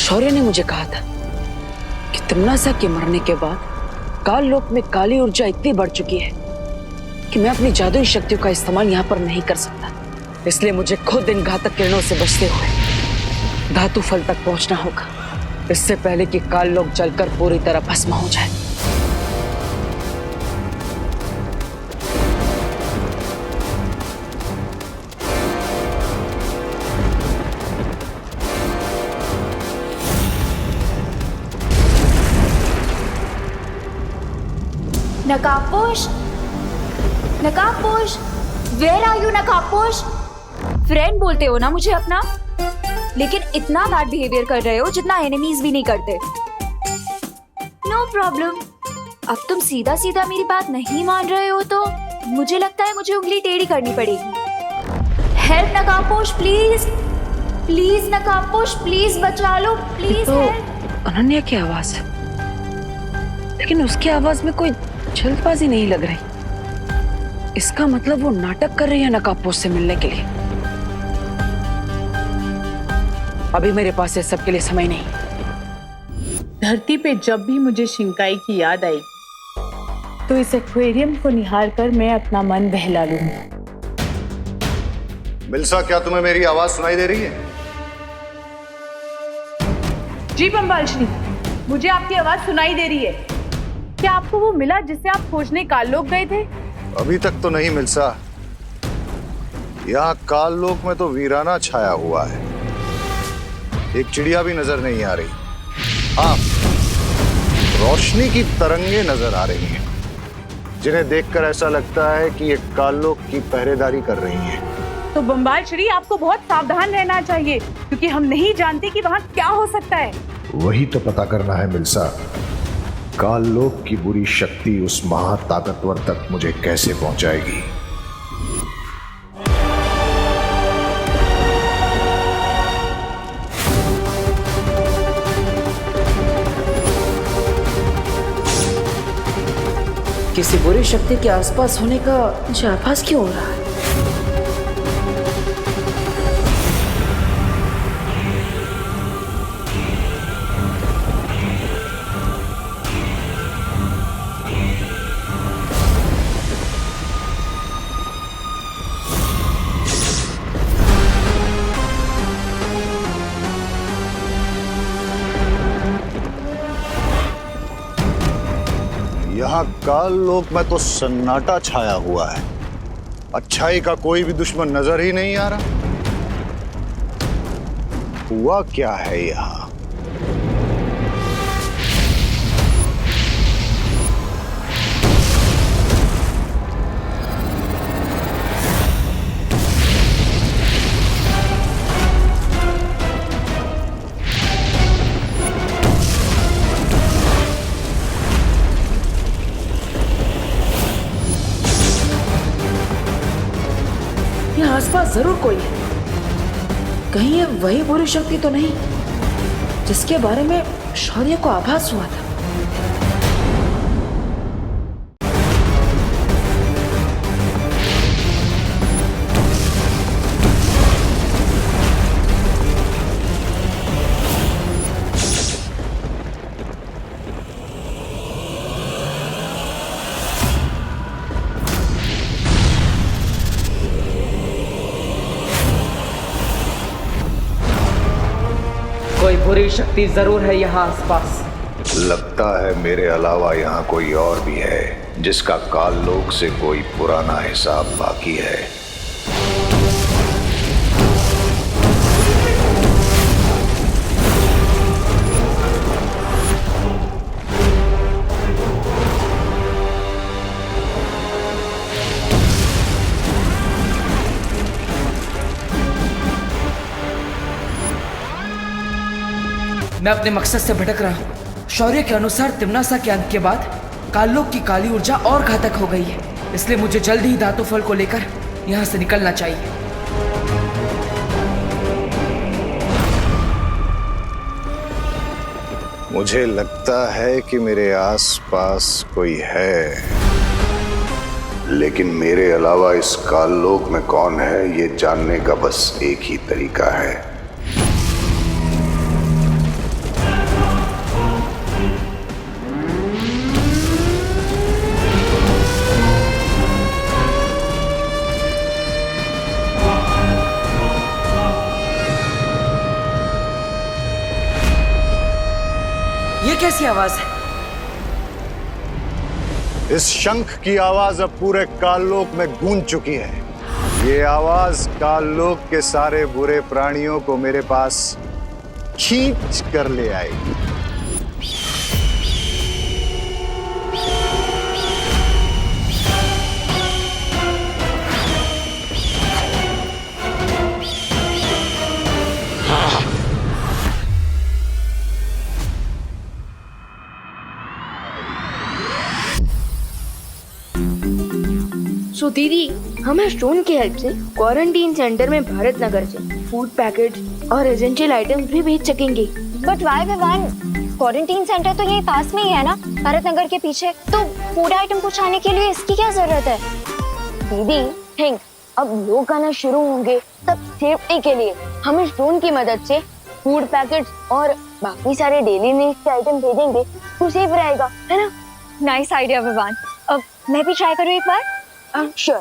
शौर्य ने मुझे कहा था कि तिम्नासा के मरने के बाद काल लोक में काली ऊर्जा इतनी बढ़ चुकी है कि मैं अपनी जादुई शक्तियों का इस्तेमाल यहाँ पर नहीं कर सकता। इसलिए मुझे खुद इन घातक किरणों से बचते हुए धातु फल तक पहुंचना होगा, इससे पहले कि काल लोक जलकर पूरी तरह भस्म हो जाए। नकाबपोश, नकाबपोश, वेयर आर यू नकाबपोश? फ्रेंड बोलते हो ना मुझे अपना, लेकिन इतना बैड बिहेवियर कर रहे हो जितना एनिमीज भी नहीं करते। नो प्रॉब्लम, अब तुम सीधा सीधा मेरी बात नहीं मान रहे हो तो मुझे लगता है मुझे उंगली टेढ़ी करनी पड़ेगी। हेल्प नकाबपोश प्लीज, प्लीज नकाबपोश प्लीज बचा लो प्लीज। तो अनन्या की आवाज है, लेकिन उसकी आवाज में कोई जल्दबाजी नहीं लग रही। इसका मतलब वो नाटक कर रही है नकाबपोश से मिलने के लिए। अभी मेरे पास ये सब के लिए समय नहीं। धरती पे जब भी मुझे शिंकाई की याद आई तो इस एक्वेरियम को निहार कर मैं अपना मन बहला लूंगी। मिल्सा, क्या तुम्हें मेरी आवाज सुनाई दे रही है? जी बम्बाल श्री, मुझे आपकी आवाज सुनाई दे रही है। क्या आपको वो मिला जिससे आप खोजने काल लोक गए थे? अभी तक तो नहीं मिल्सा। यहाँ काल लोक में तो वीराना छाया हुआ है, एक चिड़िया भी नजर नहीं आ रही। हाँ, रोशनी की तरंगे नजर आ रही हैं, जिन्हें देखकर ऐसा लगता है कि ये काल लोक की पहरेदारी कर रही हैं। तो बम्बाल श्री, आपको बहुत सावधान रहना चाहिए, क्योंकि हम नहीं जानते कि वहाँ क्या हो सकता है। वही तो पता करना है मिल्सा। काल लोक की बुरी शक्ति उस महाताकतवर तक मुझे कैसे पहुंचाएगी। किसी बुरी शक्ति के आसपास होने का मुझे आभास क्यों हो रहा है? यहाँ काल लोक में तो सन्नाटा छाया हुआ है, अच्छाई का कोई भी दुश्मन नजर ही नहीं आ रहा। हुआ क्या है यहाँ? आसपास जरूर कोई है। कहीं ये वही बुरी शक्ति तो नहीं जिसके बारे में शौर्य को आभास हुआ था? कोई बुरी शक्ति जरूर है यहाँ आसपास। लगता है मेरे अलावा यहाँ कोई और भी है जिसका काल लोक से कोई पुराना हिसाब बाकी है। मैं अपने मकसद से भटक रहा हूँ। शौर्य के अनुसार तिम्नासा के अंत के बाद काललोक की काली ऊर्जा और घातक हो गई है, इसलिए मुझे जल्द ही धातु फल को लेकर यहाँ से निकलना चाहिए। मुझे लगता है कि मेरे आसपास कोई है, लेकिन मेरे अलावा इस काललोक में कौन है ये जानने का बस एक ही तरीका है। कैसी आवाज है? इस शंख की आवाज अब पूरे काललोक में गूंज चुकी है। ये आवाज काललोक के सारे बुरे प्राणियों को मेरे पास खींच कर ले आएगी। सो दीदी, हमें स्टोन की हेल्प से क्वारंटीन सेंटर में भारत नगर से फूड पैकेट और एसेंशियल आइटम्स भी भेज सकेंगे। But why Vivaan? Quarantine centre तो यही पास में ही है ना, भारत नगर के पीछे। तो फूड आइटम पहुंचाने के लिए इसकी क्या जरूरत है? दीदी थिंक, अब लोग आना शुरू होंगे तब सेफ्टी के लिए हम स्टोन की मदद से फूड पैकेट्स और बाकी सारे डेली नीड्स के आइटम भेजेंगे तो सेफ रहेगा, है ना? Nice idea Vivaan. अब मैं भी ट्राई करूँ एक बार? श्योर।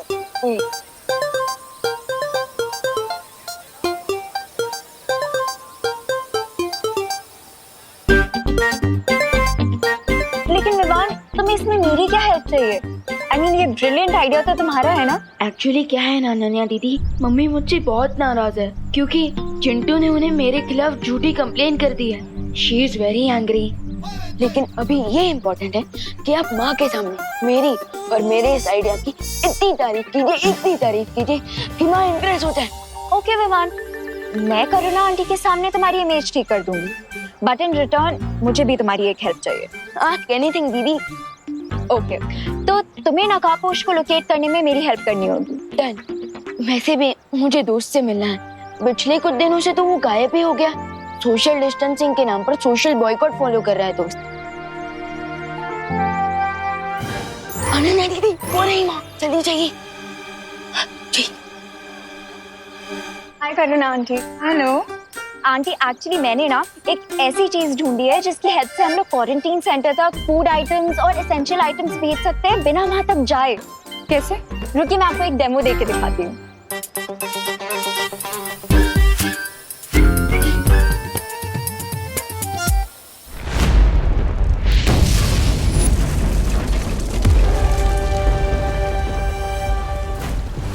लेकिन विवान, तुम्हें इसमें मेरी क्या हेल्प चाहिए? I mean, ये ब्रिलियंट आइडिया तो तुम्हारा है ना? एक्चुअली क्या है ना अनन्या दीदी, मम्मी मुझसे बहुत नाराज है क्योंकि चिंटू ने उन्हें मेरे खिलाफ झूठी कंप्लेन कर दी है। She is very angry. लेकिन अभी ये इम्पोर्टेंट है कि आप माँ के सामने मेरी और मेरे इस आइडिया की इतनी तारीफ कीजिए कि माँ इम्प्रेस हो जाए। ओके विवान, मैं करुणा आंटी के सामने तुम्हारी इमेज ठीक कर दूंगी, बट इन रिटर्न मुझे भी तुम्हारी एक हेल्प चाहिए। आस्क एनीथिंग दीदी। ओके, तो तुम्हें नकाबपोश को लोकेट करने में मेरी हेल्प करनी होगी। डन। वैसे भी मुझे दोस्त से मिलना है, पिछले कुछ दिनों से तो वो गायब ही हो गया। सोशल डिस्टेंसिंग के नाम पर सोशल बॉयकॉट फॉलो कर रहा है दोस्त। अनन्या दीदी, वो नहीं माँ, जल्दी चाहिए। हाय करुणा आंटी। हेलो आंटी, एक्चुअली मैंने ना एक ऐसी चीज ढूंढी है जिसकी हेल्प से हम लोग क्वारंटीन सेंटर तक फूड आइटम्स और एसेंशियल आइटम्स भेज सकते हैं बिना वहां तक जाए। कैसे? रुकिए, मैं आपको एक डेमो देके दिखाती हूँ।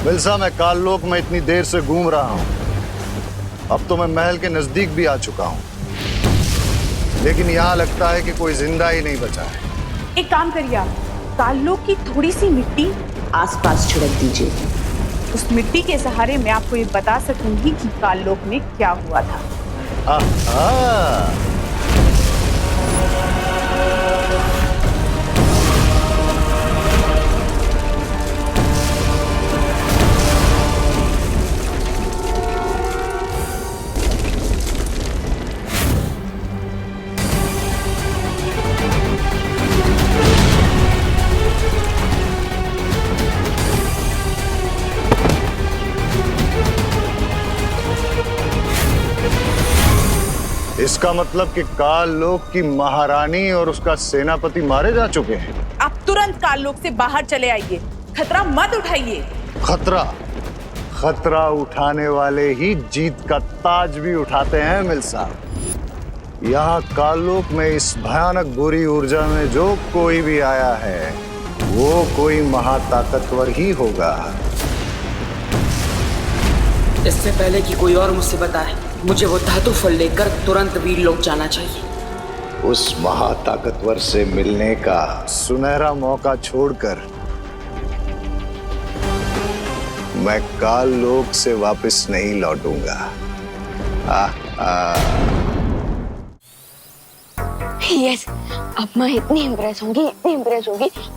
मिल्सा, मैं काललोक में इतनी देर से घूम रहा हूं, अब तो मैं महल के नजदीक भी आ चुका हूं, लेकिन यहाँ लगता है कि कोई जिंदा ही नहीं बचा है। एक काम करिए, आप काललोक की थोड़ी सी मिट्टी आसपास छिड़क दीजिए। उस मिट्टी के सहारे मैं आपको ये बता सकूंगी कि काललोक में क्या हुआ था। इसका मतलब कि काललोक की महारानी और उसका सेनापति मारे जा चुके हैं। आप तुरंत काललोक से बाहर चले आइए, खतरा मत उठाइए। खतरा उठाने वाले ही जीत का ताज भी उठाते हैं मिल्सा। यहाँ काललोक में इस भयानक बुरी ऊर्जा में जो कोई भी आया है वो कोई महाताकतवर ही होगा। इससे पहले कि कोई और मुझसे बताए, मुझे वो धातु फल लेकर तुरंत वीर लोक जाना चाहिए। उस महाताकतवर से मिलने का सुनहरा मौका छोड़कर मैं काललोक से वापस नहीं लौटूंगा। यस, अब मैं इतनी इम्प्रेस होंगी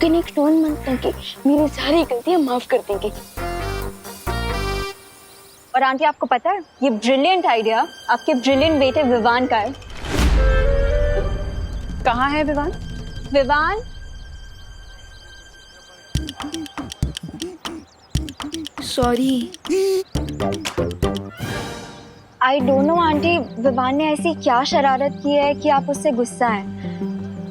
कि नेक्स्ट 1 मंथ तक मेरी सारी गलतियां माफ कर देंगी। और आंटी, आपको पता है ये ब्रिलियंट आइडिया आपके ब्रिलियंट बेटे विवान का है। कहाँ है Vivaan? Vivaan, sorry. I don't know aunty, Vivaan ने ऐसी क्या शरारत की है कि आप उससे गुस्सा हैं।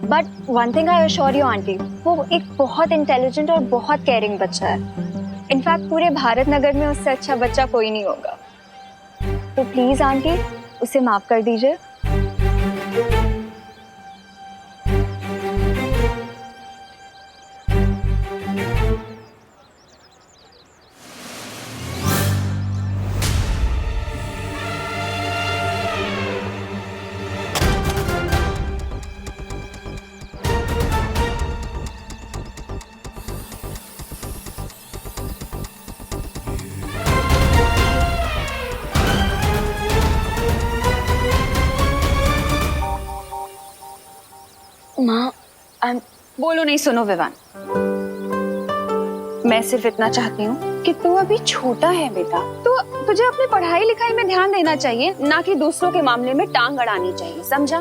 But one thing I assure you aunty, वो एक बहुत इंटेलिजेंट और बहुत केयरिंग बच्चा है। इनफैक्ट पूरे भारत नगर में उससे अच्छा बच्चा कोई नहीं होगा। तो प्लीज आंटी, उसे माफ कर दीजिए। माँ बोलो नहीं, सुनो विवान, मैं सिर्फ इतना चाहती हूँ कि तू अभी छोटा है बेटा, तो तुझे अपनी पढ़ाई लिखाई में ध्यान देना चाहिए, ना कि दूसरों के मामले में टांग अड़ानी चाहिए, समझा?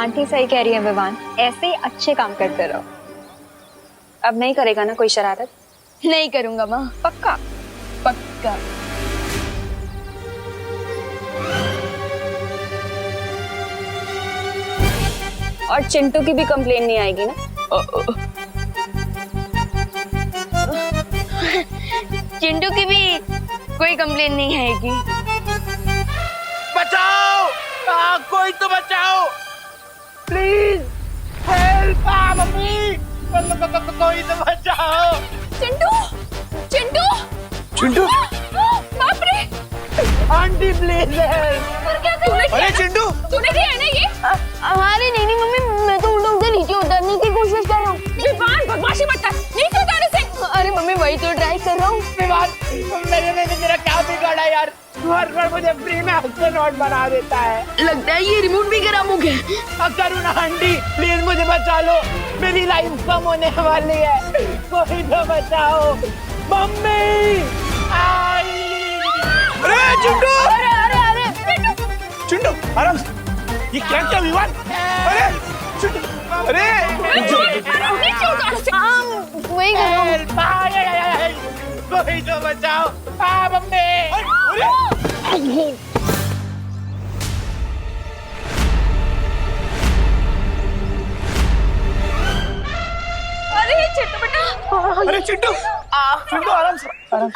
आंटी सही कह रही है विवान, ऐसे ही अच्छे काम करते रहो। अब नहीं करेगा ना कोई शरारत? नहीं करूंगा माँ। पक्का? पक्का। और चिंटू की भी कंप्लेन नहीं आएगी ना? चिंटू की भी कोई कंप्लेन नहीं आएगी। बचाओ! कोई तो बचाओ! Please help! मम्मी! कोई तो बचाओ! चिंटू! चिंटू! चिंटू! बाप रे! Aunty please help! अरे चिंटू! तूने किया है ना ये? अरे नहीं मम्मी, मैं तो उल्टा नीचे उतरने की कोशिश कर रहा हूँ। विवान, बदमाशी मत कर, नीचे उतारने से। अरे मम्मी वही तो ट्राई कर रहा हूँ। विवान, मैंने तेरा क्या बिगाड़ा यार? हर बार मुझे फ्री में एस्ट्रोनॉट बना देता है। लगता है ये रिमोट भी खराब हो गया। करुणा आंटी प्लीज मुझे बचा लो, मेरी लाइफ कम होने वाली है, कोई तो बचाओ। मम्मी! अरे चिंटू! चिंटू आराम से, ये क्या क्या विवान? अरे चिंटू! अरे वही करो। कोई तो बचाओ। मम्मी! अरे चिंटू बेटा! अरे चिंटू! चिंटू आराम से, आराम से।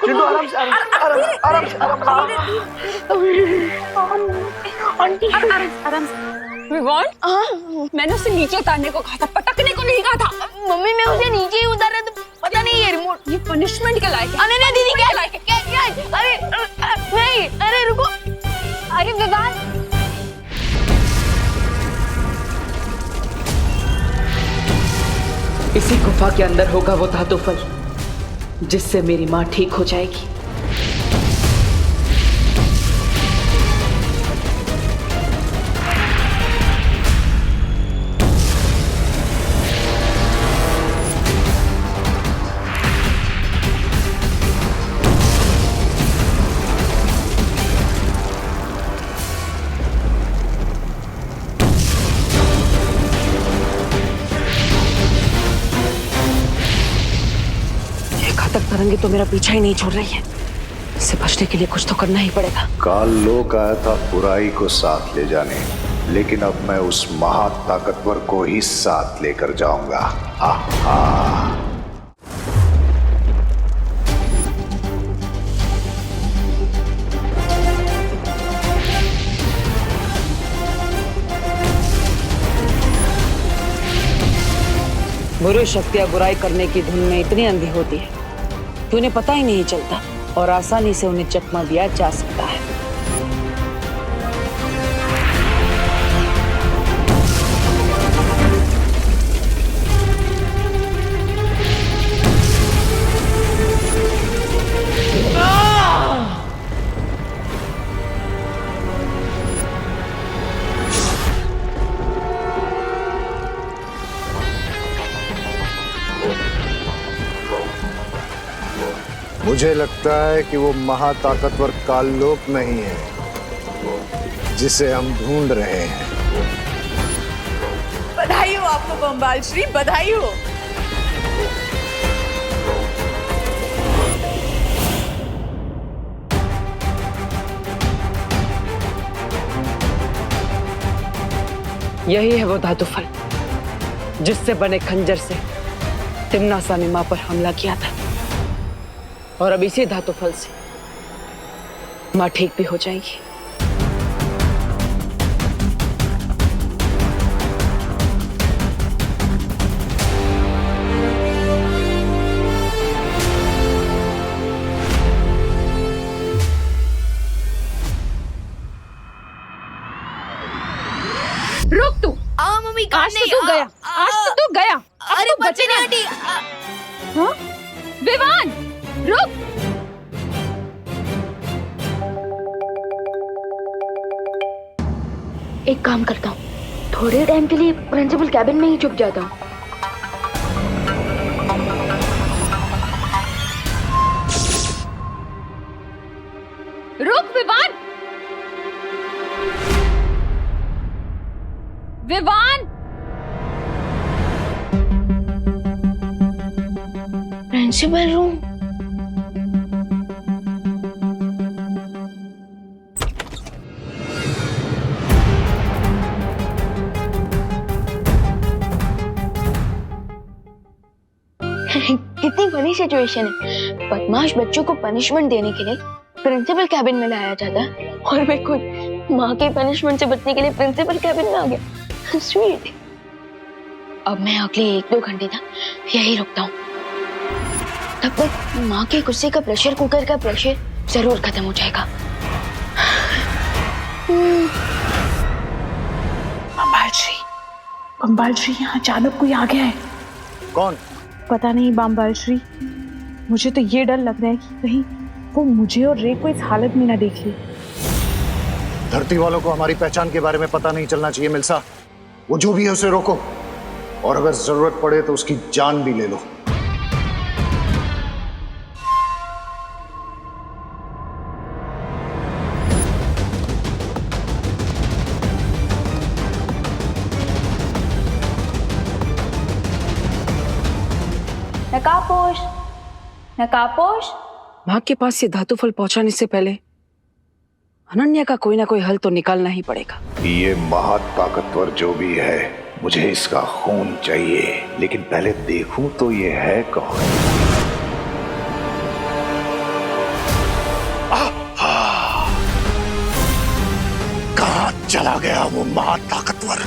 चिंटू आराम से, आराम से। आराम से। विवान, मैंने उसे नीचे उतारने को कहा था, पटकने को नहीं कहा था। मम्मी मैं उसे नीचे ही उतारा तो पता नहीं ये रिमोट। ये पनिशमेंट के लायक है। अरे नहीं दीदी, क्या लायक है? क्या? अरे नहीं, अरे रुको। अरे विवान, इसी गुफा के अंदर होगा वो धातु फल, जिससे मेरी माँ ठीक हो जाएगी। तरंगे तो मेरा पीछा ही नहीं छोड़ रही है। इससे बचने के लिए कुछ तो करना ही पड़ेगा। काल लोक आया था बुराई को साथ ले जाने, लेकिन अब मैं उस महा ताकतवर को ही साथ लेकर जाऊंगा। आहा। बुरी शक्तियां बुराई करने की धुन में इतनी अंधी होती है कि उन्हें पता ही नहीं चलता और आसानी से उन्हें चकमा दिया जा सकता है। मुझे लगता है कि वो महाताकतवर काललोक नहीं है जिसे हम ढूंढ रहे हैं। बधाई हो आपको बम्बाल श्री, बधाई हो। यही है वो धातु फल जिससे बने खंजर से तिम्नासा ने मां पर हमला किया था, और अब इसी धातु फल से मां ठीक भी हो जाएगी। रुक तू। मम्मी आज तो तू गया, आज तो तू गया। अरे बच्चे नहीं आंटी। हाँ? विवान, रुक। एक काम करता हूँ, थोड़े टाइम के लिए प्रिंसिपल कैबिन में ही छुप जाता हूँ। रुक विवान! विवान! Principal room. कितनी बड़ी सिचुएशन है। बदमाश बच्चों को पनिशमेंट देने के लिए प्रिंसिपल कैबिन में लाया जाता है और मैं खुद माँ के पनिशमेंट से बचने के लिए प्रिंसिपल कैबिन में आ गया। स्वीट। अब मैं अगले 1-2 घंटे तक यही रुकता हूँ। तब तक माँ के गुस्से का प्रेशर कुकर का प्रेशर जरूर खत्म हो जाएगा। बम्बाल श्री यहाँ अचानक कोई आ गया है। कौन? पता नहीं बाम्बाल श्री, मुझे तो ये डर लग रहा है कि कहीं वो मुझे और रे को इस हालत में ना देख ले। धरती वालों को हमारी पहचान के बारे में पता नहीं चलना चाहिए मिल्सा। वो जो भी है उसे रोको, और अगर जरूरत पड़े तो उसकी जान भी ले लो। नकाबपोश, नकाबपोश। माँ के पास ये धातु फल पहुंचाने से पहले अनन्या का कोई ना कोई हल तो निकालना ही पड़ेगा। ये महाताकतवर जो भी है, मुझे इसका खून चाहिए, लेकिन पहले देखूं तो ये है कौन। कहाँ चला गया वो महाताकतवर?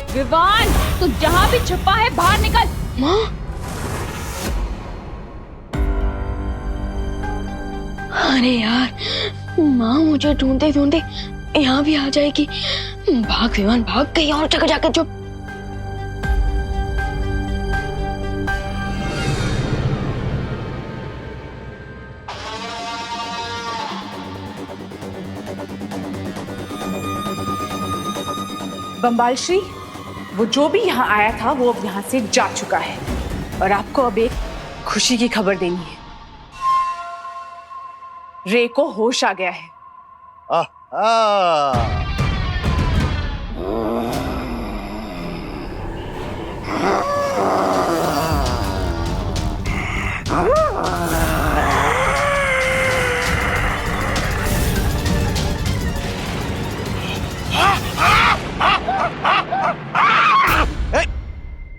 विवान, तू जहाँ भी छुपा है बाहर निकल। माँ, अरे यार, माँ मुझे ढूंढते ढूंढते यहाँ भी आ जाएगी। भाग विवान भाग, कहीं और जगह जाकर चुप। बम्बाल श्री, वो जो भी यहाँ आया था वो अब यहाँ से जा चुका है, और आपको अब एक खुशी की खबर देनी है। रे को होश आ गया है।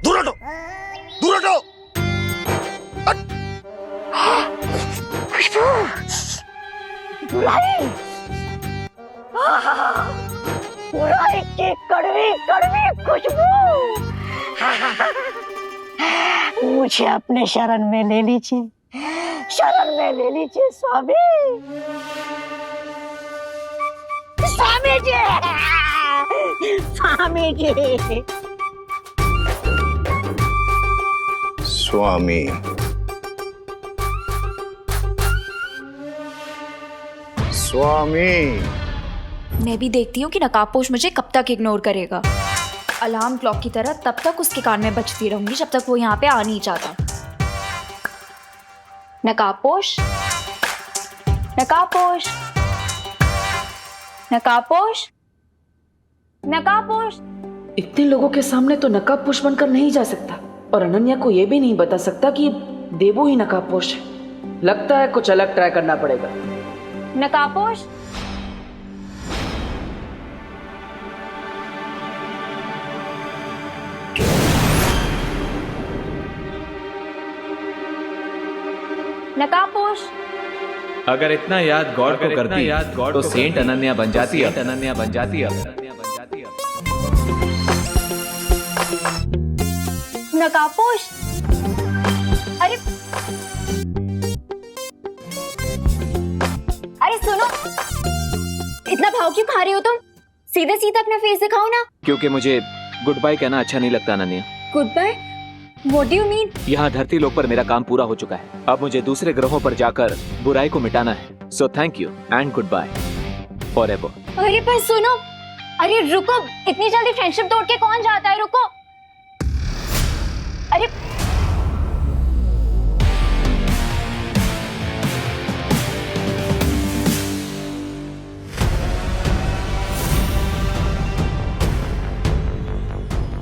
दूर हटो, दूर हटो। खुशबू, बुराई, बुराई की कड़वी कड़वी खुशबू। मुझे अपने शरण में ले लीजिए, शरण में ले लीजिए स्वामी। स्वामी जी, स्वामी जी। स्वामी, स्वामी। मैं भी देखती हूँ कि नकाबपोश मुझे कब तक इग्नोर करेगा। अलार्म क्लॉक की तरह तब तक उसके कान में बजती रहूंगी जब तक वो यहाँ पे आ नहीं जाता। नकाबपोश, नकाबपोश, नकाबपोश, नकाबपोश। इतने लोगों के सामने तो नकाबपोश बनकर नहीं जा सकता, और अनन्या को यह भी नहीं बता सकता कि देवो ही नकाबपोश है। लगता है कुछ अलग ट्राई करना पड़ेगा। नकाबपोश, नकाबपोश। अगर इतना याद गॉड को करती तो सेंट अनन्या बन जाती है। अनन्या बन जाती है। नकाबपोश, अरे अरे सुनो, इतना भाव क्यों खा रही हो तुम? सीधे सीधे अपना फेस दिखाओ ना। क्योंकि मुझे गुड बाय कहना अच्छा नहीं लगता Ananya. Goodbye? What do you mean? यहाँ धरती लोक पर मेरा काम पूरा हो चुका है। अब मुझे दूसरे ग्रहों पर जाकर बुराई को मिटाना है। So thank you and goodbye forever. अरे पर सुनो, अरे रुको, इतनी जल्दी फ्रेंडशिप तोड़ के कौन जाता है? रुको, अरे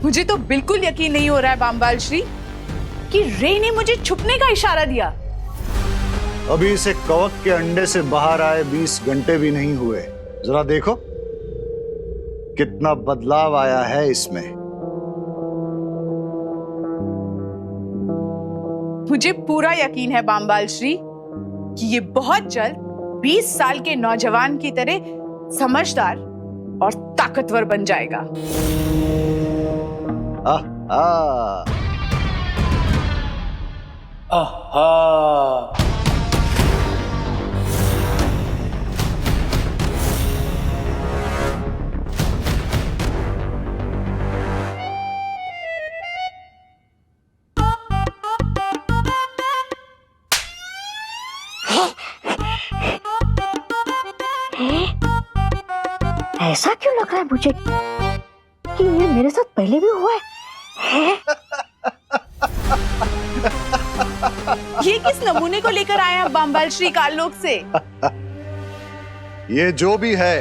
मुझे तो बिल्कुल यकीन नहीं हो रहा है बामबाल श्री कि रे ने मुझे छुपने का इशारा दिया। अभी इसे कवक के अंडे से बाहर आए 20 घंटे भी नहीं हुए। जरा देखो कितना बदलाव आया है इसमें। मुझे पूरा यकीन है बामबाल श्री कि ये बहुत जल्द 20 साल के नौजवान की तरह समझदार और ताकतवर बन जाएगा। ऐसा क्यों लग रहा है मुझे कि ये मेरे साथ पहले भी हुआ है? ये किस नमूने को लेकर आए हैं बामबाल श्री काललोक से? ये जो भी है,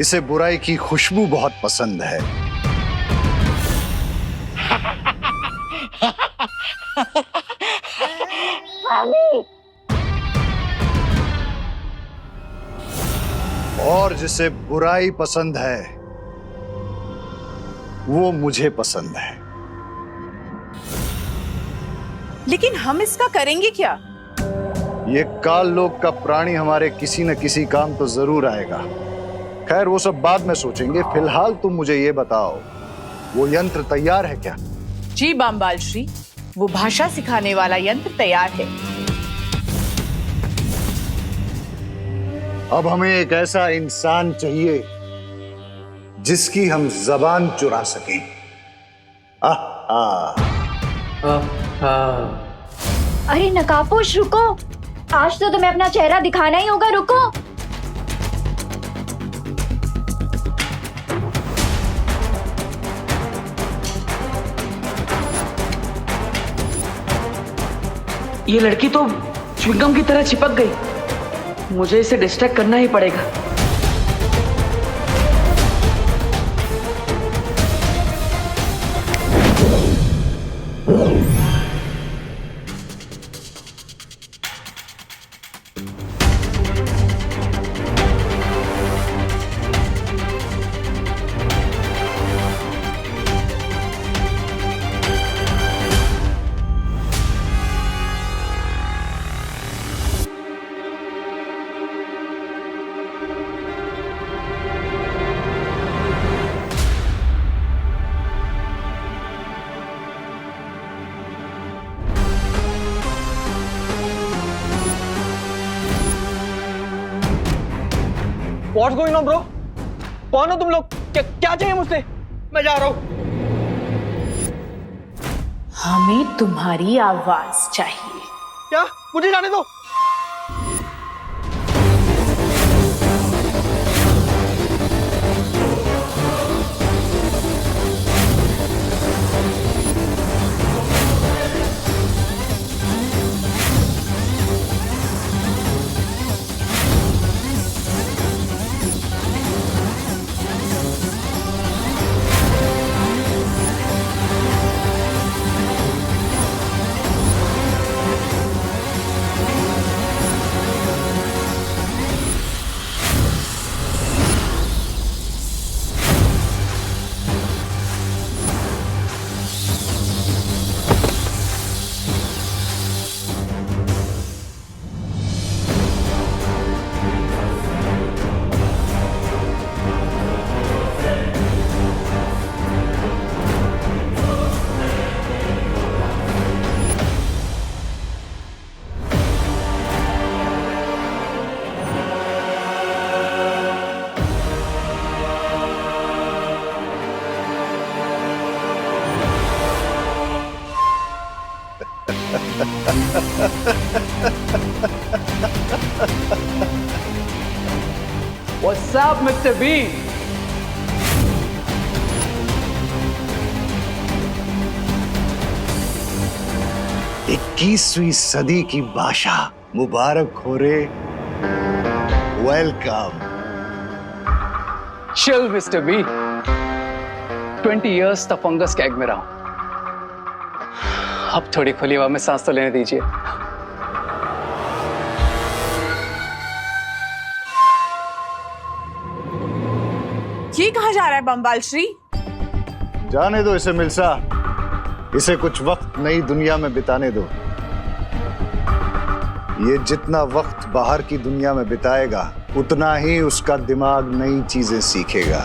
इसे बुराई की खुशबू बहुत पसंद है। और जिसे बुराई पसंद है वो मुझे पसंद है। लेकिन हम इसका करेंगे क्या? ये काल लोक का प्राणी हमारे किसी न किसी काम तो जरूर आएगा। खैर वो सब बाद में सोचेंगे। फिलहाल तुम मुझे ये बताओ, वो यंत्र तैयार है क्या? जी बामबाल श्री, वो भाषा सिखाने वाला यंत्र तैयार है। अब हमें एक ऐसा इंसान चाहिए जिसकी हम जबान चुरा सकें। अरे नकाबपोश रुको, आज तो तुम्हें अपना चेहरा दिखाना ही होगा। रुको, ये लड़की तो च्युइंगम की तरह चिपक गई। मुझे इसे डिस्ट्रैक्ट करना ही पड़ेगा। What's going on, bro? कौन हो तुम लोग? क्या चाहिए मुझसे? मैं जा रहा हूँ। हमें तुम्हारी आवाज चाहिए। क्या? मुझे जाने दो। What's up, Mr. Bean? इक्कीसवीं सदी की भाषा मुबारक हो रे। Welcome. Chill, Mr. B. 20 years तक फंगस के एग में रहा हूं। अब थोड़ी खुली हवा में सांस तो लेने दीजिए। ये कहाँ जा रहा है बम्बाल श्री? जाने दो इसे मिल्सा, इसे कुछ वक्त नई दुनिया में बिताने दो। ये जितना वक्त बाहर की दुनिया में बिताएगा उतना ही उसका दिमाग नई चीजें सीखेगा।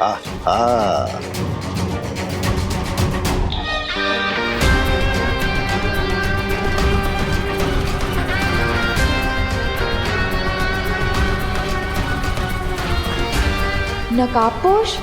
आहा। नकाबपोश